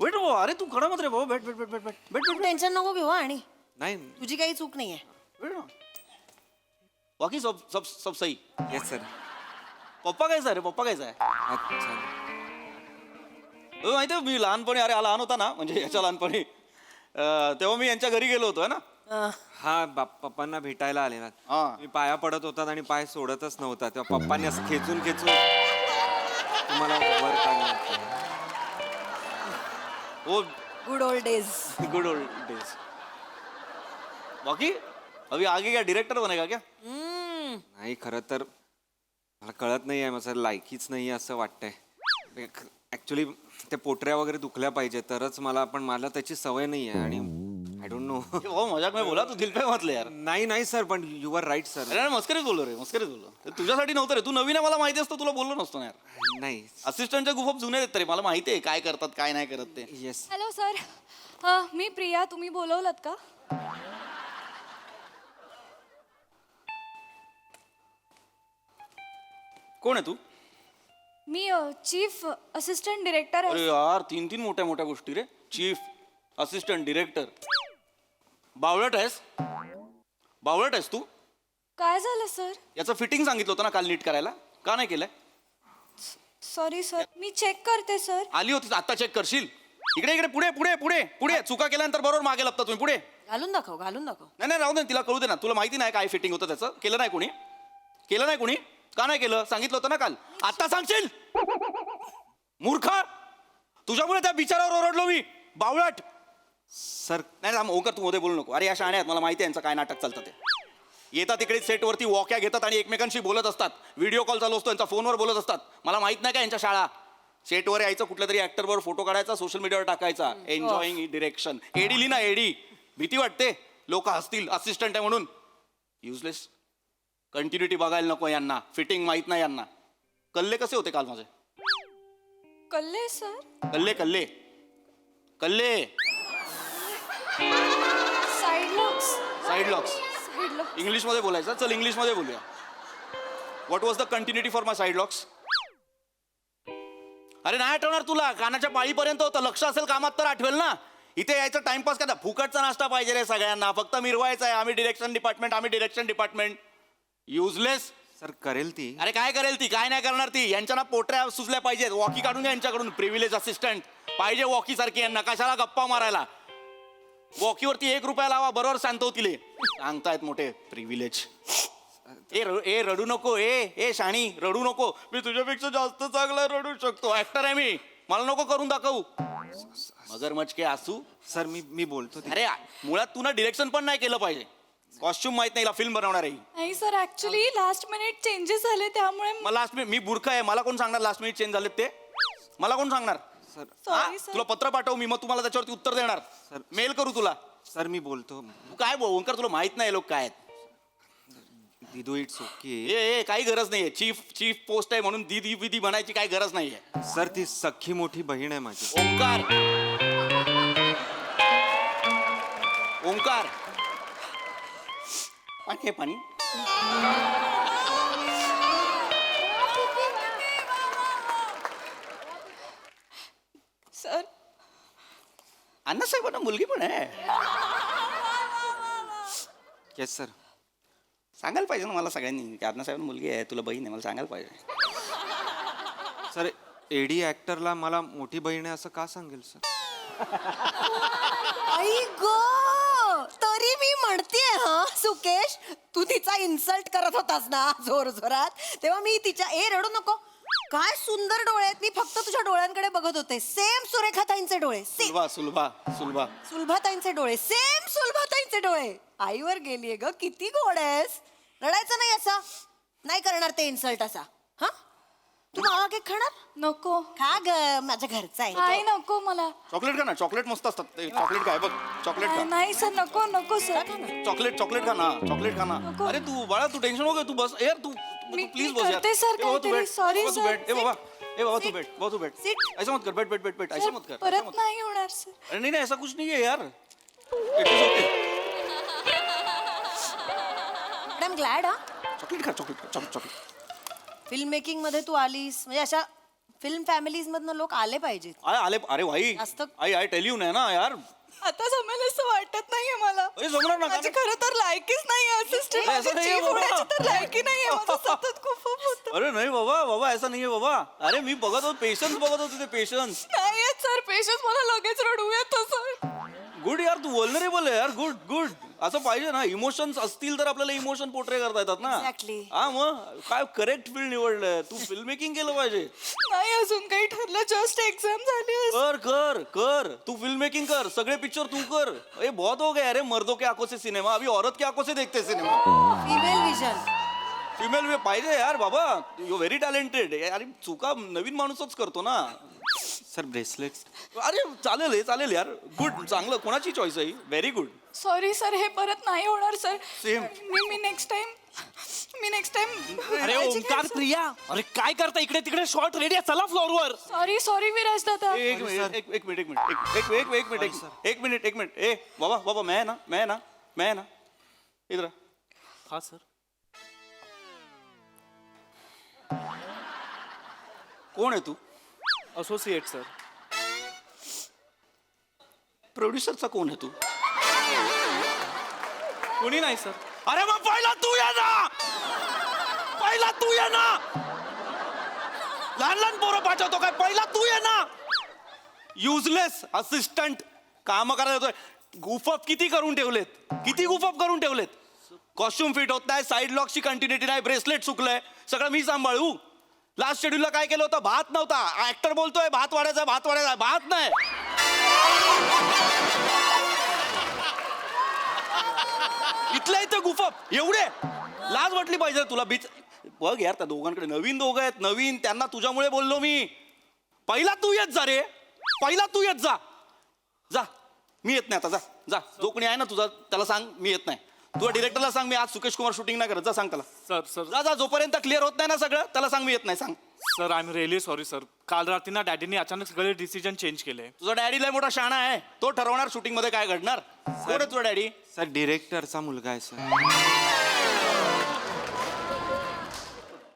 वेट बाबा, अरे तू खडा मत रे बाबा. भेट भेट भेट भेट भेट भेट तू टेन्शन नको घेऊ हा. आणि नाही. तुझी काही चूक नाहीये. भेट ना. बाकी सब सब सब सही. Yes sir. पप्पा कायचा आहे रे? पप्पा कायचा आहे? अच्छा. माहिती आहे मी लहानपणी, अरे हा लहान होता ना, म्हणजे याच्या लहानपणी, तेव्हा मी यांच्या घरी गेलो होतो ना. हा पप्पांना भेटायला आलेला हा. मी पाया पडत होतात आणि पाय सोडतच नव्हता तेव्हा पप्पांनी असं खेचून तुम्हाला वर काढलं. Oh good old days. Good old days. बाकी अभी आगे क्या डायरेक्टर बनेगा क्या? नाही खरं तर मला कळत नाही आहे माझं लायकीच नाही असं वाटतंय ऍक्च्युली ते पोटऱ्या वगैरे दुखल्या पाहिजे तरच पण मला त्याची सवय नाही आहे आणि आय डोंट नो. वो मजाक में बोला तू दिल पे मतले यार. नाही सर पण यू आर राईट सर. अरे मस्करीच बोललो रे, मस्करीच बोललो. तुझ्यासाठी नव्हतं रे, तू नवीन आहे मला माहिती असतं तुला बोललो नसतो ना यार. नाही असिस्टंटच्या गुफप जुने आहेत तरी मला माहिती आहे काय करतात काय नाही करत ते. येस हॅलो सर, मी प्रिया. तुम्ही बोलवलत का? कोण आहे तू? मी चीफ असिस्टंट डिरेक्टर अरे यार तीन तीन मोठ्या मोठ्या गोष्टी रे. Chief assistant director. बावळट आहेस तू? काय झालं सर? याचं फिटिंग सांगितलं होतं ना काल नीट करायला, का नाही केलंय? सॉरी सर, मी चेक करते सर. आली होती आता चेक करशील. इकडे इकडे पुढे पुढे पुढे पुढे. चुका केल्यानंतर बरोबर मागे लपता तुम्ही. पुढे. घालून दाखव, घालून दाखव. नाही राहू दे, तिला कळू दे ना. तुला माहिती नाही काय फिटिंग होतं त्याचं? केलं नाही कोणी? का नाही केलं? सांगितलं होतं ना काल. आता सांगशील? मूर्खा, तुझ्यामुळे त्या बिचारावर ओरडलो मी. बावळट. सर नाही ओंकार तू मध्ये बोलू नको. अरे या शाण्या आहेत, मला माहिती आहे यांचं काय नाटक चालतं ते. येतात तिकडे सेटवरती वॉक्या घेतात आणि एकमेकांशी बोलत असतात. व्हिडिओ कॉल चालू असतो यांचा, फोनवर बोलत असतात. मला माहित नाही का यांच्या शाळा. सेटवर यायचं, कुठल्या तरी ऍक्टरवर फोटो काढायचा, सोशल मीडियावर टाकायचा. Enjoying direction. एडी लिही ना एडी. भीती वाटते लोक हसतील असिस्टंट आहे म्हणून. युजलेस. कंटिन्युटी बघायला नको यांना. फिटिंग माहित नाही यांना. कल्ले कसे होते काल माझे? कल्ले सर? कल्ले कल्ले कल्ले. Side locks. Side locks. Side locks. English मध्ये बोलायचं. चल इंग्लिश मध्ये बोलूया. What was the continuity for my side locks? अरे नाही आठवणार तुला. कानाच्या पाळीपर्यंत होतं. लक्ष असेल कामात तर आठवेल ना. इथे यायचं टाइमपास करा. फुकटचा नाश्ता पाहिजे रे सगळ्यांना. फक्त मिरवायचं आहे. आम्ही डिरेक्शन डिपार्टमेंट. युजलेस. सर करेल ती. अरे काय करेल ती? काय नाही करणार ती. यांच्या ना पोटऱ्या सुचल्या पाहिजेत. वॉकी काढून घ्या यांच्याकडून. प्रिव्हिलेज असिस्टंट पाहिजे वॉकी सारखी यांना. कशाला गप्पा मारायला? वॉकीवरती 1 रुपया लावा, बरोबर शांत होतील. सांगतायत मोठे प्रिव्हिलेज. ए रडू नको. ए शाणी रडू नको. मी तुझ्यापेक्षा जास्त चांगला रडू शकतो. ऍक्टर आहे मी. मला नको करून दाखवू. मगरमच्छ के आसू. सर मी बोलतो अरे मुळात तू ना डिरेक्शन पण नाही केलं पाहिजे. कॉस्ट्युम माहित नाही, फिल्म बनवणार आहे. नाही sir, actually last minute changes झाले त्यामुळे. मला लास्ट मिनिट, मी मूर्ख आहे. मला कोण सांगणार लास्ट मिनिट चेंज झालेत ते? मला कोण सांगणार? Sir sorry sir. तुला पत्र पाठवू मी, मग तुम्हाला त्याच्यावरती उत्तर देणार. सर. मेल करू तुला. सर मी बोलतो. तू काय ओंकार, तुला माहित नाही लोक काय आहेत. दिदू इट्स ओके. ए काही गरज नाहीये. चीफ पोस्ट आहे म्हणून दीदी विधी बनायची काही गरज नाहीये. सर ती सख्खी मोठी बहीण आहे माझी. ओंकार पाणी आहे पाणी. सर अण्णासाहेबांना मुलगी पण आहे. Yes sir. सांगायला पाहिजे ना मला सगळ्यांनी की अण्णासाहेबांना मुलगी आहे, तुला बहीण आहे. मला सांगायला पाहिजे. सर एडी ऍक्टरला मला मोठी बहीण आहे असं का सांगेल सर? आई गो, तरी मी म्हणतेय हा सुकेश, तू तिचा इन्सल्ट करत होतास ना जोर जोरात, तेव्हा मी तिच्या रडू नको. काय सुंदर डोळे आहेत. मी फक्त तुझ्या डोळ्यांकडे बघत होते. सेम सुरेखाताईंचे डोळे. सुलभाताईंचे डोळे. सेम सुलभाताईंचे डोळे. आईवर गेलीये ग. किती गोड आहेस. रडायचं नाही असा. नाही करणार ते इन्सल्ट असा. हा तू मावा केक खाणार? नको. खा ग, माझ्या घरचा आहे. नाही नको मला. चॉकलेट खा ना. चॉकलेट मस्त असतात. चॉकलेट काय बघ. चॉकलेट खा. नाही सर, नको नको सर. चॉकलेट खा ना. चॉकलेट खा ना. अरे तू बाळा, तू टेन्शन नको. तू बस यार. तू प्लीज बस यार. सर काहीतरी. Sorry sir. ए बाबा तू बैठ. ऐसा मत कर. बैठ. ऐसा मत कर. परत नाही होणार सर. अरे नहीं ऐसा कुछ नहीं है यार. I am glad. हा चॉकलेट खा. चॉकलेट. फिल्म मेकिंग मध्ये तू आलीस म्हणजे अशा फिल्म फॅमिलीज मधनं लोक आले पाहिजेत. आले. अरे भाई आई टेल यू नाही ना यार. आता जमेल असं वाटत नाहीये मला. अरे जमणार ना. माझी खरं तर लायकीच नाही असिस्टंट. ऐसा नहीं है बाबा. तर लायकी नाहीये. माझं सतत खूप होतं. अरे नाही बाबा ऐसा नहीं है बाबा. अरे मी बघत होतो पेशन्स. तुझे पेशन्स नाही सर. पेशन्स मला लगेच रडू येतं सर. गुड यार. तू वल्नरेबल आहे यार. गुड. असं पाहिजे ना, इमोशन्स असतील तर आपल्याला इमोशन पोर्ट्रे करता येतात ना. Exactly. हा मग काय करेक्ट फील्ड निवडलंय तू, फिल्म मेकिंग केलं पाहिजे. नाही अजून काही ठरलं, जस्ट एक्झाम झाली. कर कर कर तू फिल्म मेकिंग कर, सगळे पिक्चर तू कर. ए बहुत हो गया अरे, मर्दों के आंखों से सिनेमा, अभी औरत के आंखों से देखते सिनेमा. Female vision. फिमेल पाहिजे यार बाबा, यू व्हेरी टॅलेंटेड. अरे चुका नवीन माणूसच करतो ना. Sir bracelet. अरे चालेल यार, गुड, चांगलं. कोणाची चॉईस आहे? Very good. सॉरी सर, हे परत नाही होणार सर. Same. मी नेक्स्ट टाइम अरे ओंकार प्रिया, अरे काय करता इकडे तिकडे, शॉर्ट रेडी आहे, चला फ्लोअरवर. सॉरी विराज दादा. एक मिनिट. ए बाबा मैं है ना इधर आ. हा सर. कोण आहे तू? Associate sir. प्रोड्युसरचा कोण आहे तू? कोणी नाही सर. अरे मग पहिला तू ये ना. लहान पोरं पाठवतो काय? पहिला तू ये ना. युजलेस असिस्टंट काम करायला येतोय. गुफअप किती करून ठेवलेत. कॉस्ट्युम फिट होत नाही, साईड लॉकची कंटिन्युटी नाही, ब्रेसलेट चुकलंय, सगळं मी सांभाळू. लास्ट शेड्यूलला काय केलं होतं? भात नव्हता. ऍक्टर बोलतोय भात वाढायचा, भात नाही. इथल्या इथे गुफअप एवढे लाज वाटली पाहिजे तुला. बीच बघ यार, त्या दोघांकडे नवीन दोघं आहेत, नवीन, त्यांना तुझ्यामुळे बोललो मी. पहिला तू येत जा रे, जा. मी येत नाही आता, जा. जो कोणी आहे ना तुझा त्याला सांग मी येत नाही. तुझ्या डिरेक्टरला सांग मी आज सुकेश कुमार शूटिंग नाही करत, जा सांग त्याला. सर जा. जोपर्यंत क्लिअर होत नाही ना सगळं, त्याला सांग मी येत नाही, सांग. Sir, I am really sorry sir. काल रात्री ना डॅडीने अचानक सगळे डिसिजन चेंज केले. तुझा डॅडी लय मोठा शाणा आहे, तो ठरवणार शूटिंग मध्ये काय घडणार. कोण आहे तुझा डॅडी? सर डिरेक्टरचा मुलगा आहे सर.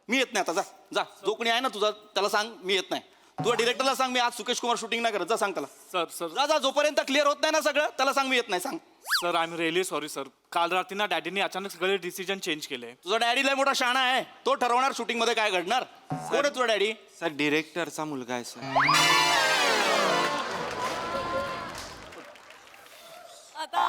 मी येत नाही आता, जा. जो कोणी आहे ना तुझा त्याला सांग मी येत नाही. तुझ्या डिरेक्टरला सांग मी आज सुकेश कुमार शूटिंग नाही करत, जा सांग त्याला. सर जा. जोपर्यंत क्लिअर होत नाही ना सगळं, त्याला सांग मी येत नाही, सांग. Sir, I am really sorry sir. काल रात्री ना डॅडीने अचानक सगळे डिसिजन चेंज केले. तुझा डॅडी लय मोठा शाणा आहे, तो ठरवणार शूटिंग मध्ये काय घडणार. कोण आहे तुझा डॅडी? सर डिरेक्टरचा मुलगा आहे सर. आता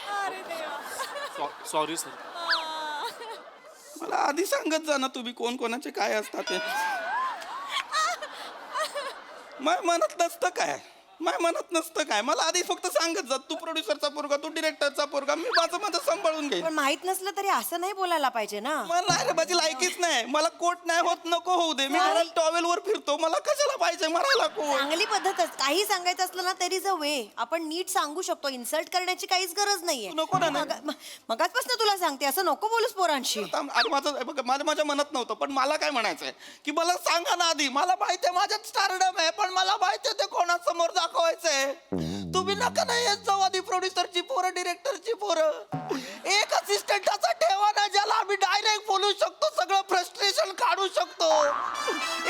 अरे देवा. Sorry sir. मला आधी सांगत जा ना तुम्ही कोण कोणाचे काय असतात ते. माझ्या मनात नसतं काय. मला आधी फक्त सांगत जा, तू प्रोड्युसरचा पोरगा, तू डिरेक्टरचा पोरगा, मी माझं सांभाळून घेईन. पण माहित नसलं तरी असं नाही बोलायला पाहिजे ना. मला अरे माझी लायकीच नाही. मला कोट नाही होत, नको होऊ दे. मी घरात टॉवेल वर फिरतो, मला कशाला पाहिजे मरायला कोट. चांगली पद्धतच. काही सांगायचं असलं ना तरी अ वे. आपण नीट सांगू शकतो, इन्सल्ट करण्याची काहीच गरज नाहीये. नको ना. मगाचपासून तुला सांगते, असं नको बोलूस पोरांशी. अरे माझ्या मनात नव्हतं, पण मला काय म्हणायचंय की मला सांगा ना आधी. मला माहितीये माझ्यात स्टारडम आहे, पण मला माहितीये ते कोणासमोर दाखवायचंय. तुम्ही नका नाही येत जाऊ आधी प्रोड्युसरची पोरं, डिरेक्टरची पोरं. एक असिस्टंटाचा ठेवा ना, ज्याला आम्ही डायरेक्ट बोलू शकतो, सगळं फ्रस्ट्रेशन काढू शकतो.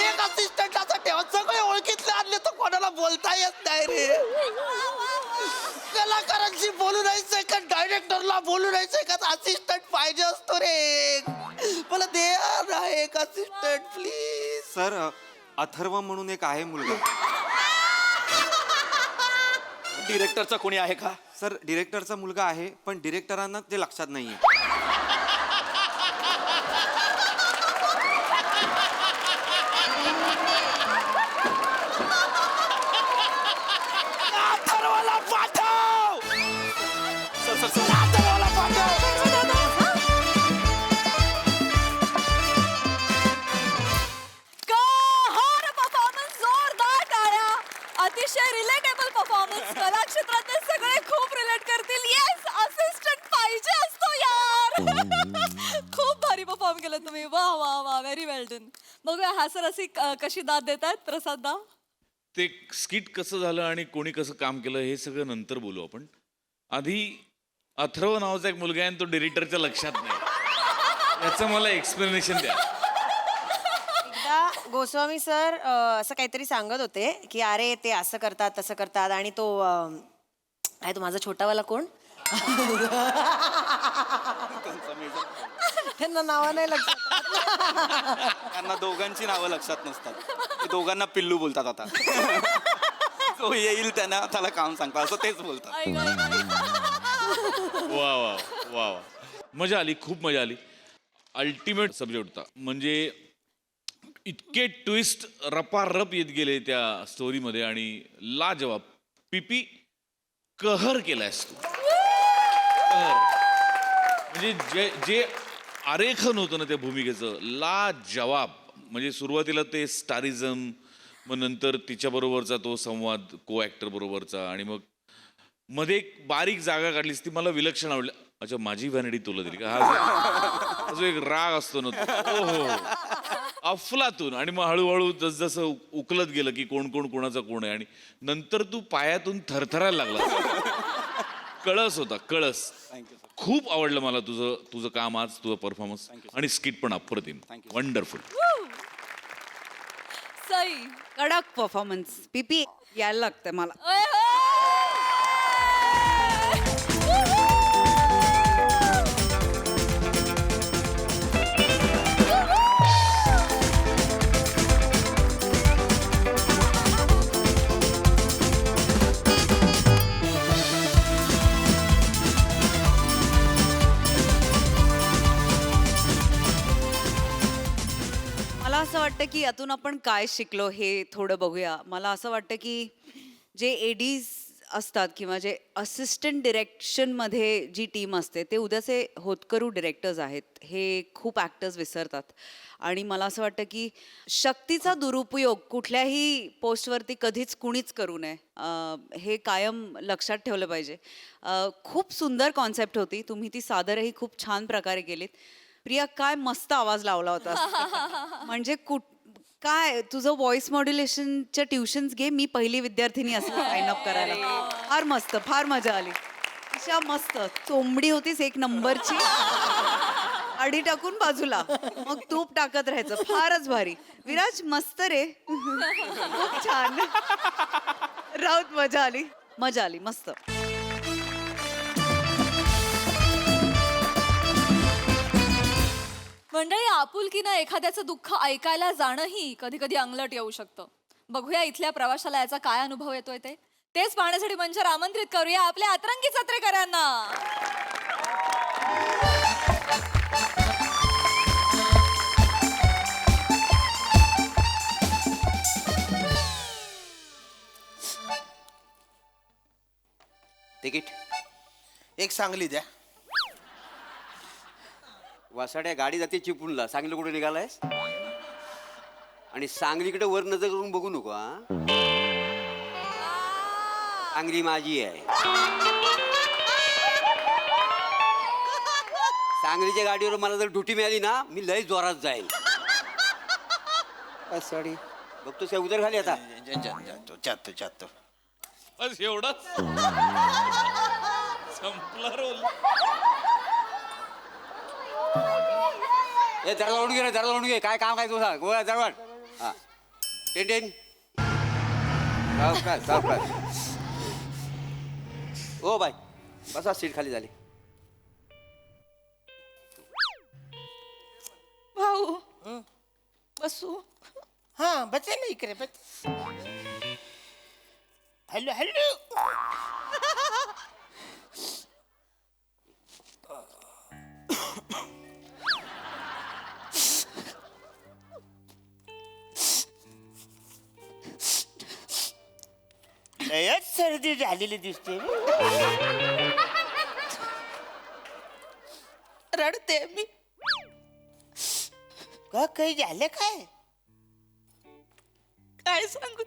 एक असिस्टंटाचा ठेवा. सगळे ओळखीतले आणले तर कोणाला बोलता येत नाही रे. कलाकारांशी बोलू राहायचंय का, डायरेक्टरला बोलू राहायचंय का, असिस्टंट पाहिजे असतो रे. मला दे ना एक असिस्टंट प्लीज. सर अथर्व म्हणून एक आहे मुलगा. डिरेक्टरचा कोणी आहे का? सर डिरेक्टरचा मुलगा आहे, पण डिरेक्टरांना ते लक्षात नाहीये. अथर्वला पाठव. अथर्वला पाठव. परफॉर्मन्स, जोरदार टाळ्या. अतिशय रिलेटेबल परफॉर्मन्स. कलाक्षेत्रातले सगळे खूप रिलेट करतील. येस, असिस्टंट पाहिजे असतो यार. खूप भारी परफॉर्म केलं तुम्ही. वा वा वा, व्हेरी वेल डन. बघूया हास्य रसिक कशी दाद देतात. प्रसाद दा, ते स्किट कसं झालं आणि कोणी कसं काम केलं हे सगळं नंतर बोलू आपण. आधी अथर्व नावाचा एक मुलगा आहे आणि तो डिरेक्टरच्या लक्षात नाही, याचं मला एक्सप्लेनेशन द्या. एकदा गोस्वामी सर असं काहीतरी सांगत होते की अरे ते असं करतात तसं करतात आणि तो काय तो माझा छोटावाला कोण त्यांना नावं नाही लक्षात त्यांना दोघांची नावं लक्षात नसतात ते दोघांना पिल्लू बोलतात आता जो येईल त्याला काम सांगतात असं तेच बोलतात. वा वा वा वा, मजा आली, खूप मजा आली. अल्टिमेट सब्जेक्ट होता. म्हणजे इतके ट्विस्ट रपारप येत गेले त्या स्टोरीमध्ये आणि लाजवाब. पीपी कहर केलायस तू, कहर. म्हणजे जे आरेखन होतं ना त्या भूमिकेचं, लाजवाब. म्हणजे सुरुवातीला ते स्टारिझम, मग नंतर तिच्याबरोबरचा तो संवाद को ॲक्टर बरोबरचा, आणि मग मध्ये एक बारीक जागा काढलीस ती मला विलक्षण आवडली. अच्छा, माझी व्हॅनिटी तुला दिली का? हा जो एक राग असतो ना, हो हो, अफलातून. आणि मग हळूहळू जसजसं उकलत गेलं की कोण कोण कोणाचा कोण आहे, आणि नंतर तू पायातून थरथरायला लागला. कळस होता, कळस. खूप आवडलं मला तुझं काम आज, तुझं परफॉर्मन्स, आणि स्किट पण अप्रतिम, वंडरफुल. सई. कडक परफॉर्मन्स. पीपी यायला लागतंय मला. ओय होय. मला असं वाटतं की यातून आपण काय शिकलो हे थोडं बघूया. मला असं वाटतं की जे एडीज असतात किंवा जे असिस्टंट डिरेक्शनमध्ये जी टीम असते ते उद्याचे होतकरू डिरेक्टर्स आहेत. हे खूप ॲक्टर्स विसरतात. आणि मला असं वाटतं की शक्तीचा दुरुपयोग कुठल्याही पोस्टवरती कधीच कुणीच करू नये, हे कायम लक्षात ठेवलं पाहिजे. खूप सुंदर कॉन्सेप्ट होती, तुम्ही ती सादरही खूप छान प्रकारे केलीत. प्रिया, काय मस्त आवाज लावला होता. म्हणजे काय तुझं व्हॉइस मॉड्युलेशनच्या ट्युशन्स घे, मी पहिली विद्यार्थिनी असं साइन अप करायला. फार मस्त, फार मजा आली. अशा मस्त चोंबडी होतीस एक नंबरची. अडी टाकून बाजूला मग तूप टाकत राहायचं. फारच भारी. विराज, मस्त रे. खूप छान. राऊत, मजा आली, मजा आली, मस्त. मंडळी, आपुलकीनं एखाद्याचं दुःख ऐकायला जाणंही कधी कधी अंगलट येऊ शकतं. बघूया इथल्या प्रवाशाला याचा काय अनुभव येतोय ते. तेच पाहण्यासाठी मंचावर आमंत्रित करूया आपल्या अतरंगी सत्रेकरांना. तिकीट एक सांगली द्या. वासाड्या, गाडी जाते चिपळूणला. सांगली कुठे निघालायस? आणि सांगलीकडे वर नजर करून बघू नको हा. सांगली माझी आहे. सांगलीच्या गाडीवर मला जर ड्युटी मिळाली ना, मी लय जोरात जाईल. वासाडी बघतो त्या उदर खाली आता. जातो. बस एवढंच, संपला रोल. ए, जरा लावून घे रे, जरा लावून घे. काय काम काय तुझा? गोळ्या जरवाट. हा, टेन. सावकाश. ओ बाय, बसा, सीट खाली झाली. भाऊ, बसू. हा, बचे ना इकडे बस. Hello hello. लयच सर्दी झालेली दिसते. रडते मी. का काही झालं काय? काय सांगू?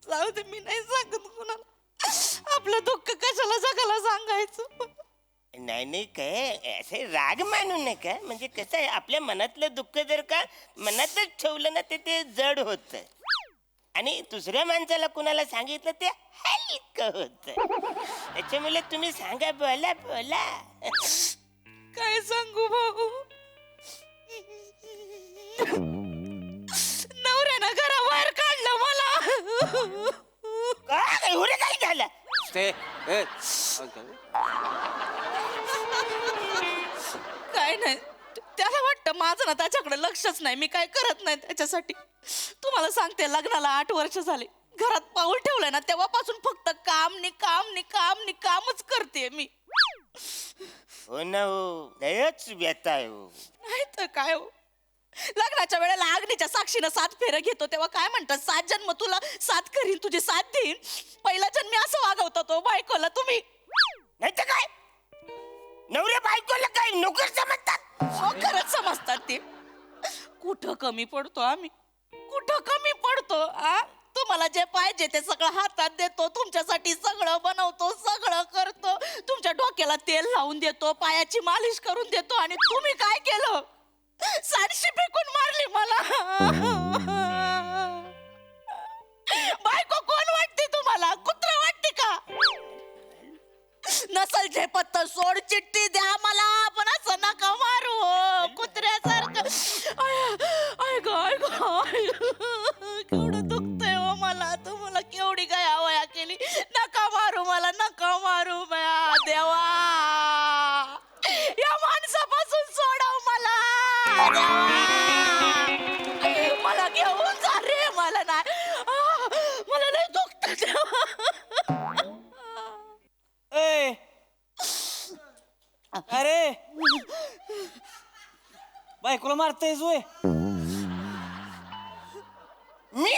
जाऊ दे, मी नाही सांगत कोणाला. आपलं दुःख कशाला जगाला सांगायचं? नाही काय असे राग मानू नका. म्हणजे कसं आहे, आपल्या मनातलं दुःख जर का मनातच ठेवलं ना ते जड होत, आणि दुसऱ्या माणसाला कुणाला सांगितलं ते हलकं होत. त्याच्यामुळे तुम्ही सांगा, बोला. काय सांगू भाऊ? नवऱ्याने त्यानं घराबाहेर काढलं मला. काय एवढे काय झालं? काय नाही त्याला वाटतं माझं ना त्याच्याकडे लक्षच नाही, मी काय करत नाही त्याच्यासाठी. तुम्हाला सांगते, लग्नाला 8 वर्ष झाले, घरात पाऊल ठेवलंय ना तेव्हापासून फक्त काम नि काम नि काम नि कामच करते मी. हो ना हो, लयच व्यथा आहे हो. नाही तर काय हो, लग्नाच्या वेळेला अग्नीच्या साक्षीनं 7 फेऱ्या घेतो तेव्हा काय म्हणतात, 7 जन्म तुला 7 करीन, तुझे 7 देईन. पहिला जन्मी असं वागवता तो बायकोला तुम्ही. नाही तर काय, नवरे बायकोला काय नोकर समजतात? खरंच समजतात ते. कुठं कमी पडतो आम्ही, कुठं कमी पडतो आ? तुम्हाला जे पाहिजे ते सगळं हातात देतो, तुमच्यासाठी सगळं बनवतो, सगळं करतो, तुमच्या डोक्याला तेल लावून देतो, पायाची मालिश करून देतो, आणि तुम्ही काय केलं, साडशी फेकून मारली मला. बायको कोण वाटते तुम्हाला, कुत्रा वाटते का? नसल झेपत तर सोड चिठ्ठी द्या मला, पण असं नका मारू कुत्र्यासारखं. केवढं दुखतंय हो मला, तुम्हाला केवढी काय हवया केली. नका मारू मला, नका मारू बया देवा, या माणसापासून सोडव मला देवा. मला घेऊन जा रे, मला नाही, मला लय दुखत देवा. अरे बायकोला मारतायस वय? मी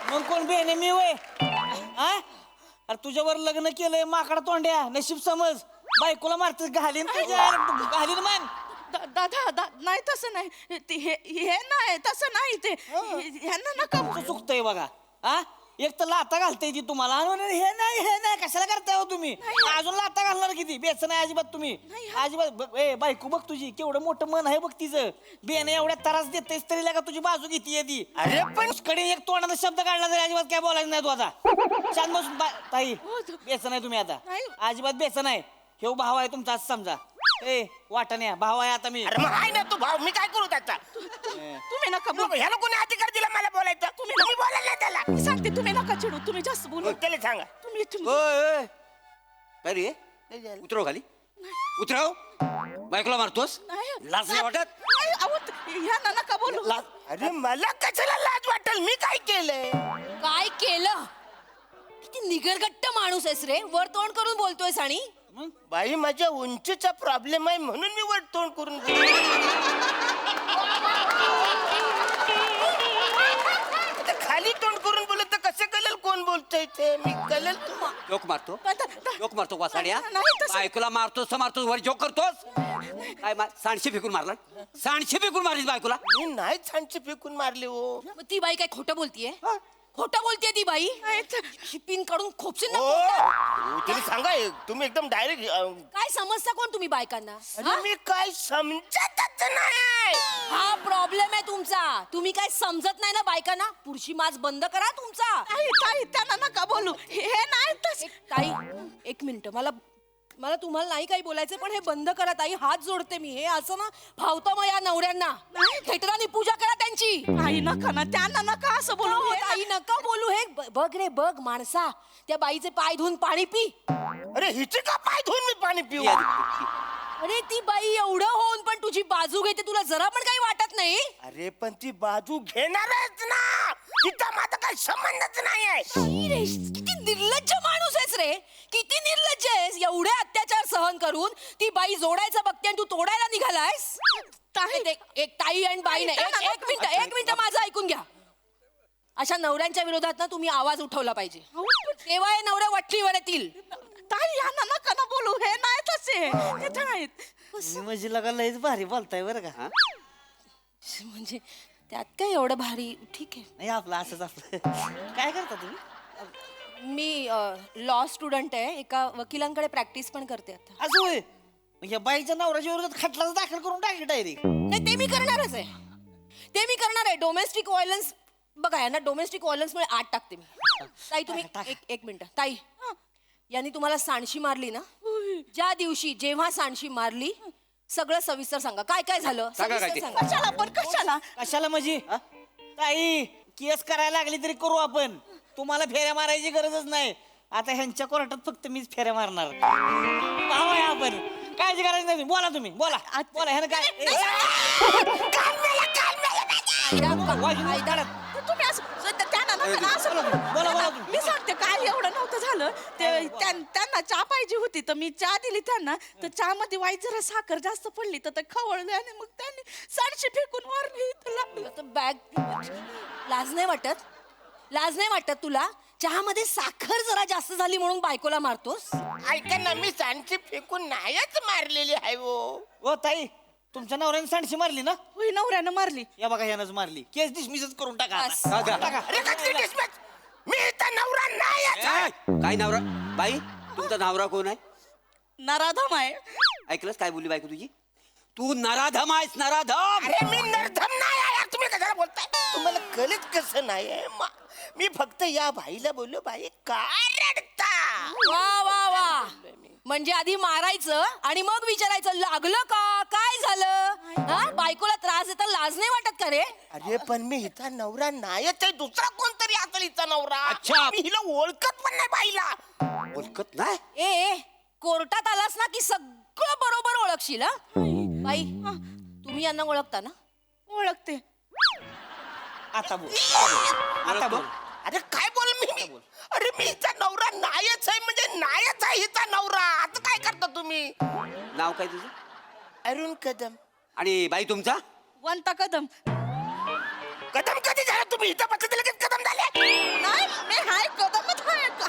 मग कोण बेने मी वय? अरे तुझ्यावर लग्न केलंय माकडा तोंड्या, नशीब समज. बायकोला मारतेस, घालीन तुझ्या, घालीन मग. दादा नाही तसं नाही, हे नाही तसं नाही, ते ह्यांना नका. चुकतंय बघा. एक तर लाता घालते ती तुम्हाला, आणि हे नाही कशाला करताय हो तुम्ही? अजून लाता घालणार किती? बेच नाही अजिबात तुम्ही, अजिबात. बायको बघ तुझी, केवढं मोठं मन आहे बघ तिचं. बेन एवढ्या त्रास देतेस तरी का तुझी बाजू घेते ती. अरे पण कडे एक तोंडाचा शब्द काढला तरी अजिबात काय बोलायचं नाही तू आता. शांत बसून ताई, बेच नाही तुम्ही आता, अजिबात बेच नाही. हे भाव आहे तुमचा असं समजा. वाटण्या भाव आहे आता मी. अरे मग आहे ना तू भाऊ, मी काय करू त्याचा? तुम्ही नका बोलू. ह्याला कोणी अधिकार दिला मला बोलायचं? तुम्ही बोलायला नाही त्याला. सांगते, तुम्ही नका चिडू, तुम्ही जास्त बोलू. त्याला सांगा. काय रे, उतरव खाली, उतरव. बायकोला मारतोस, लाज नाही वाटत? ह्यांना नका बोलू. अरे मला कशाला लाज वाटेल, मी काय केलंय? काय केलं? किती निगरगट्ट माणूस आहेस रे, वर तोंड करून बोलतोयस. आणि बाई माझ्या उंचीचा प्रॉब्लेम आहे म्हणून मी वर तोंड करून खाली तोंड करून बोलत तर कसं कळेल कोण बोलतोय ते? मी कळेल तू जोक मारतो वासाड्या. बायकोला मारतोस तर मारतोस, वर जोक करतोस. काय सांडशी फेकून मारला, सांडशी फेकून मारलीस बायकोला? मी नाही छानशी फेकून मारले हो. मग ती बाई काय खोटं बोलतीये? खोटं बोलतीये ती बाई. पिन काढून खोपशील ना. तुम्ही सांगा, तुम्ही एकदम डायरेक्ट. काय समजता कोण तुम्ही बायकांना? अरे मी काय समजतच नाही. हा प्रॉब्लेम आहे तुमचा, तुम्ही काय समजत नाही ना बायकांना. पुरुषी माज बंद करा तुमचा. ताई त्यांना नका बोलू, हे नाही तसं. ताई 1 मिनिट, मला तुम्हाला नाही काही बोलायचं, पण हे बंद करा ताई, हात जोडते मी. हे असं ना भावतं मग या नवऱ्यांना. खेटरांनी पूजा करा त्यांची. ताई नका ना, त्यांना नका असं बोलू. हो, ताई नका बोलू. हे बघ रे बघ, माणसा, त्या बाईचे पाय धुवून पाणी पी. अरे हिचे का पाय धुवून मी पाणी पिऊ? अरे ती बाई एवढं होऊन पण तुझी बाजू घेते, तुला जरा पण काही वाटत नाही? अरे पण ती बाजू घेणारच ना, तिचा माझा काही संबंधच नाही आहे. किती निर्लज्ज माणूस आहेस रे, किती निर्लज्ज आहेस. एवढे अत्याचार सहन करून ती बाई जोडायचं बघते आणि तू तोडायला निघालायस. एक ताई आणि बाई नाही. एक मिनिट माझं ऐकून घ्या. अशा नवऱ्यांच्या विरोधात ना तुम्ही आवाज उठवला पाहिजे, तेव्हा हे नवऱ्या वठणीवर येतील. ताई यांना नका ना बोलू, हे नाही तसे, हे नाहीत. म्हणजे लगा लयच भारी बोलताय बरं का. म्हणजे त्यात काय एवढं भारी? ठीक आहे. नाही आपलं असंच आपलं. काय करता तुम्ही? मी लॉ स्टुडंट आहे, एका वकिलांकडे प्रॅक्टिस पण करते आता. असं होय? म्हणजे बाईच्या नवऱ्याच्या विरोधात खटला दाखल करून टाकली डायरेक्ट? नाही, ते मी करणारच आहे, ते मी करणार आहे. डोमेस्टिक व्हायलन्स बघा, यांना डोमेस्टिक व्हायलन्स मुळे 8 टाकते मी. ताई तुम्ही एक मिनिट. ताई, यांनी तुम्हाला सांडशी मारली ना, ज्या दिवशी जेव्हा सांडशी मारली सगळं सविस्तर सांगा काय काय झालं सांगा काय सविस्तर ते. सांगा. कशाला पण कशाला कशाला म्हणजे ताई केस करायला लागली तरी करू आपण तुम्हाला फेऱ्या मारायची गरजच नाही आता ह्यांच्या कोर्टात फक्त मीच फेऱ्या मारणार पाहूया आपण काळजी करायची नाही बोला तुम्ही बोला बोला ह्यानं काय तुम्ही बोला बोला तुम्ही. मी सांगते काय एवढं नव्हतं झालं ते त्यांना चहा पाहिजे होती तर मी चहा दिली त्यांना तर चहा मध्ये वाईट जरा साखर जास्त पडली तर ते खवळले आणि मग त्यांनी सांडशी फेकून मारली बॅग लाज नाही वाटत तुला चहामध्ये साखर जरा जास्त झाली म्हणून बायकोला मारतोस ऐका ना मी सांडशी फेकून नाहीच मारलेली आहे ओ ताई तुमच्या नवऱ्याने सांडशी मारली ना होय नवऱ्यानं मारली या बघा ह्यानंच मारली केस डिसमिसच करून टाका आता. बस. टाका. अरे कसली dismiss? मी इथं नवरा नाहीच आहे. काय नवरा बाई तुमचा नवरा कोण आहे नराधम आहे ऐकलंस काय बोलली बायको तुझी तू नराधम आहेस नराधम अरे मी नर्धम नाही आहे यार, तुम्ही कशाला बोलताय तुम्हाला कळत कसं नाही आहे मी फक्त या बाईला बोललो बाई काय रडता वा वा वा म्हणजे आधी मारायचं आणि मग विचारायचं लागलं का काय झालं हा बायकोला त्रास देता लाज नाही वाटत का रे अरे पण मी हिचा नवरा नाहीच आहे दुसरा कोणतरी असेल हिचा नवरा अच्छा. मी हिला ओळखत पण नाही बाईला ओळखत नाही ए कोर्टात आलास ना की सगळं बरोबर ओळखशील हा बाई तुम्ही यांना ओळखता ना ओळखते आता बोल आता बोल अरे काय बोल मी अरे मी हिचा नवरा नाहीच आहे म्हणजे नाहीच आहे हिचा नवरा आता काय करता तुम्ही नाव काय तुझं अरुण कदम आणि बाई तुमचा वंता कदम कदम कधी झाला तुम्ही हिचा पद्धती लगेच कदम झाले नाही मी हाय कदमच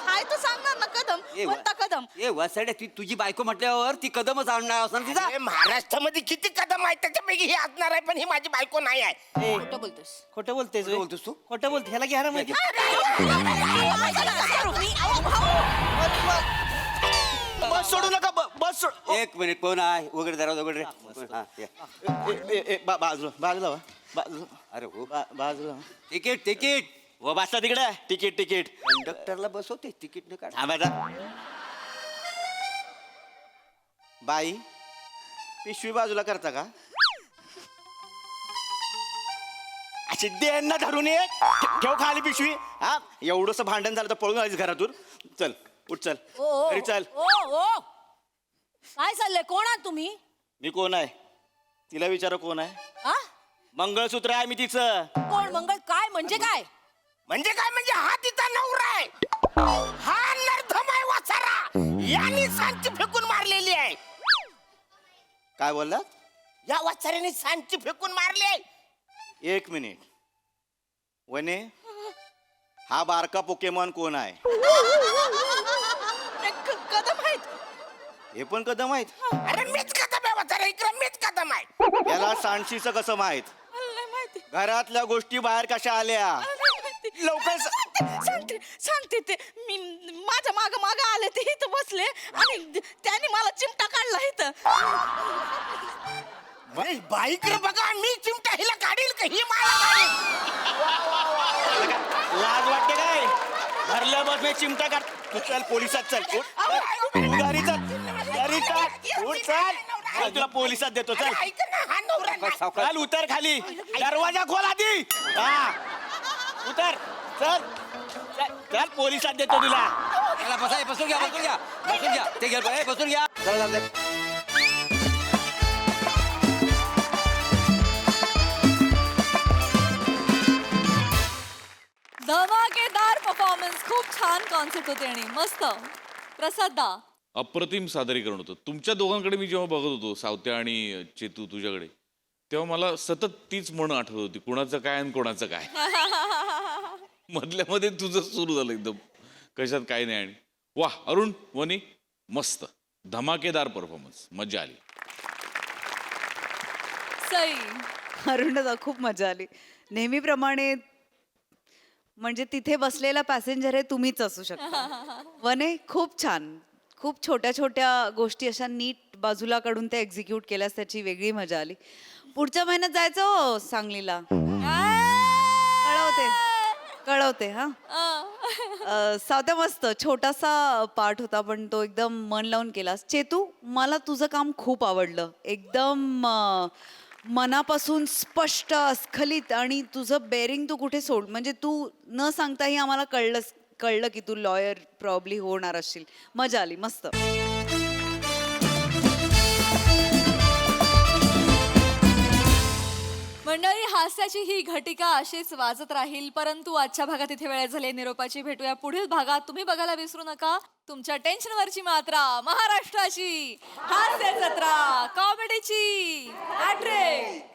हाय तर सांगणार ना कदम ए वंता कदम ए वसाड्या तुझी बायको म्हटल्यावर ती कदमच आणणार असणार तिचा अरे महाराष्ट्रामध्ये किती कदम आहेत त्याच्यापैकी हे असणार आहे पण ही माझी बायको नाही आहे ए, खोटं बोलतोस खोटं बोलतेस खोटं बोलतोस तू? खोटं बोलते ह्याला घ्या ना माहिती बस सोडू नका बस सोड एक मिनिट कोण आहे वगैरे दरवाजा वगैरे हा, या. बाजूला अरे हो बाजूला तिकीट तिकीट व बसला तिकडे तिकीट कंडक्टरला बसवते तिकीट न काढ थांबायचा बाई पिशवी बाजूला करता का अशी देणं धरून ये ठेव खाली पिशवी हा एवढंस भांडण झालं तर पळून आलीस घरातून चल उठ चल ओ घरी चल ओ ओ काय चाललंय कोण आहात तुम्ही मी कोण आहे तिला विचारा कोण आहे हा मंगळसूत्र आहे मी तिचं कोण मंगळ काय म्हणजे काय म्हणजे काय म्हणजे हा तिचा नवरा आहे हा नर्धम आहे वाचारा यांनी सांची फेकून मारलेली आहे काय बोलला या वाचाऱ्याने सांची फेकून मारली आहे एक मिनिट वने हा बारका पोकेमॉन कोण आहे कदम आहेत हे पण कदम आहेत अरे मीच कदम आहे वाचारा इकडे मीच कदम आहे याला सांडशीचं कसं माहित मला नाही माहिती घरातल्या गोष्टी बाहेर कशा आल्या मला नाही माहिती. लवकर सांगते ते मी माझ्या माग आले ते इथं बसले आणि त्याने मला चिमटा काढला इथं बाईकडे बघा मी चिमटा हिला काढील का ही मला काढील लाज वाटते काय भरल्या बस मी चिमटा काढ तू चल पोलिसात चल उठ. गाडी चल उठ चल चल, तुला पोलिसात देतो चल ऐक ना हा नवरा नाही. चल उतर खाली दरवाजा खोल आधी हा उतर चल पोलिसात देतो तुला त्याला बसून घ्या ते घ्या बसून घ्या चला जाऊ दे. धमाकेदार परफॉर्मन्स खूप छान कॉन्सेप्ट होते आणि मस्त प्रसाद दा अप्रतिम सादरीकरण होतं तुमच्या दोघांकडे मी जेव्हा बघत होतो सावत्या आणि चेतू तुझ्याकडे तेव्हा मला सतत तीच म्हण आठवत होती कुणाचं काय आणि कोणाचं काय मधल्या मध्ये तुझं सुरू झालं एकदम कशात काय नाही आणि वा अरुण वनी मस्त धमाकेदार परफॉर्मन्स मजा आली सई अरुणदा खूप मजा आली नेहमीप्रमाणे म्हणजे तिथे बसलेला पॅसेंजर हे तुम्हीच असू शकता वने खूप छान खूप छोट्या छोट्या गोष्टी अशा नीट बाजूला काढून ते एक्झिक्यूट केल्यास त्याची वेगळी मजा आली पुढच्या महिन्यात जायचं हो सांगलीला कळवते कळवते हा. सावत्या मस्त छोटासा पार्ट होता पण तो एकदम मन लावून केलास. चेतू मला तुझं काम खूप आवडलं. एकदम मनापासून स्पष्ट अस्खलित आणि तुझं बेरिंग तू कुठे सोड म्हणजे तू न सांगताही आम्हाला कळलं की तू लॉयर प्रॉब्ली होणार असशील. मजा आली मस्त. मंडळी हास्याची ही घटिका अशीच वाजत राहील परंतु आजच्या भागात इथे वेळ झाली निरोपाची. भेटूया पुढील भागात. तुम्ही बघायला विसरू नका तुमच्या टेन्शनवरची मात्रा महाराष्ट्राची हास्य जत्रा कॉमेडीची हॅट्रिक.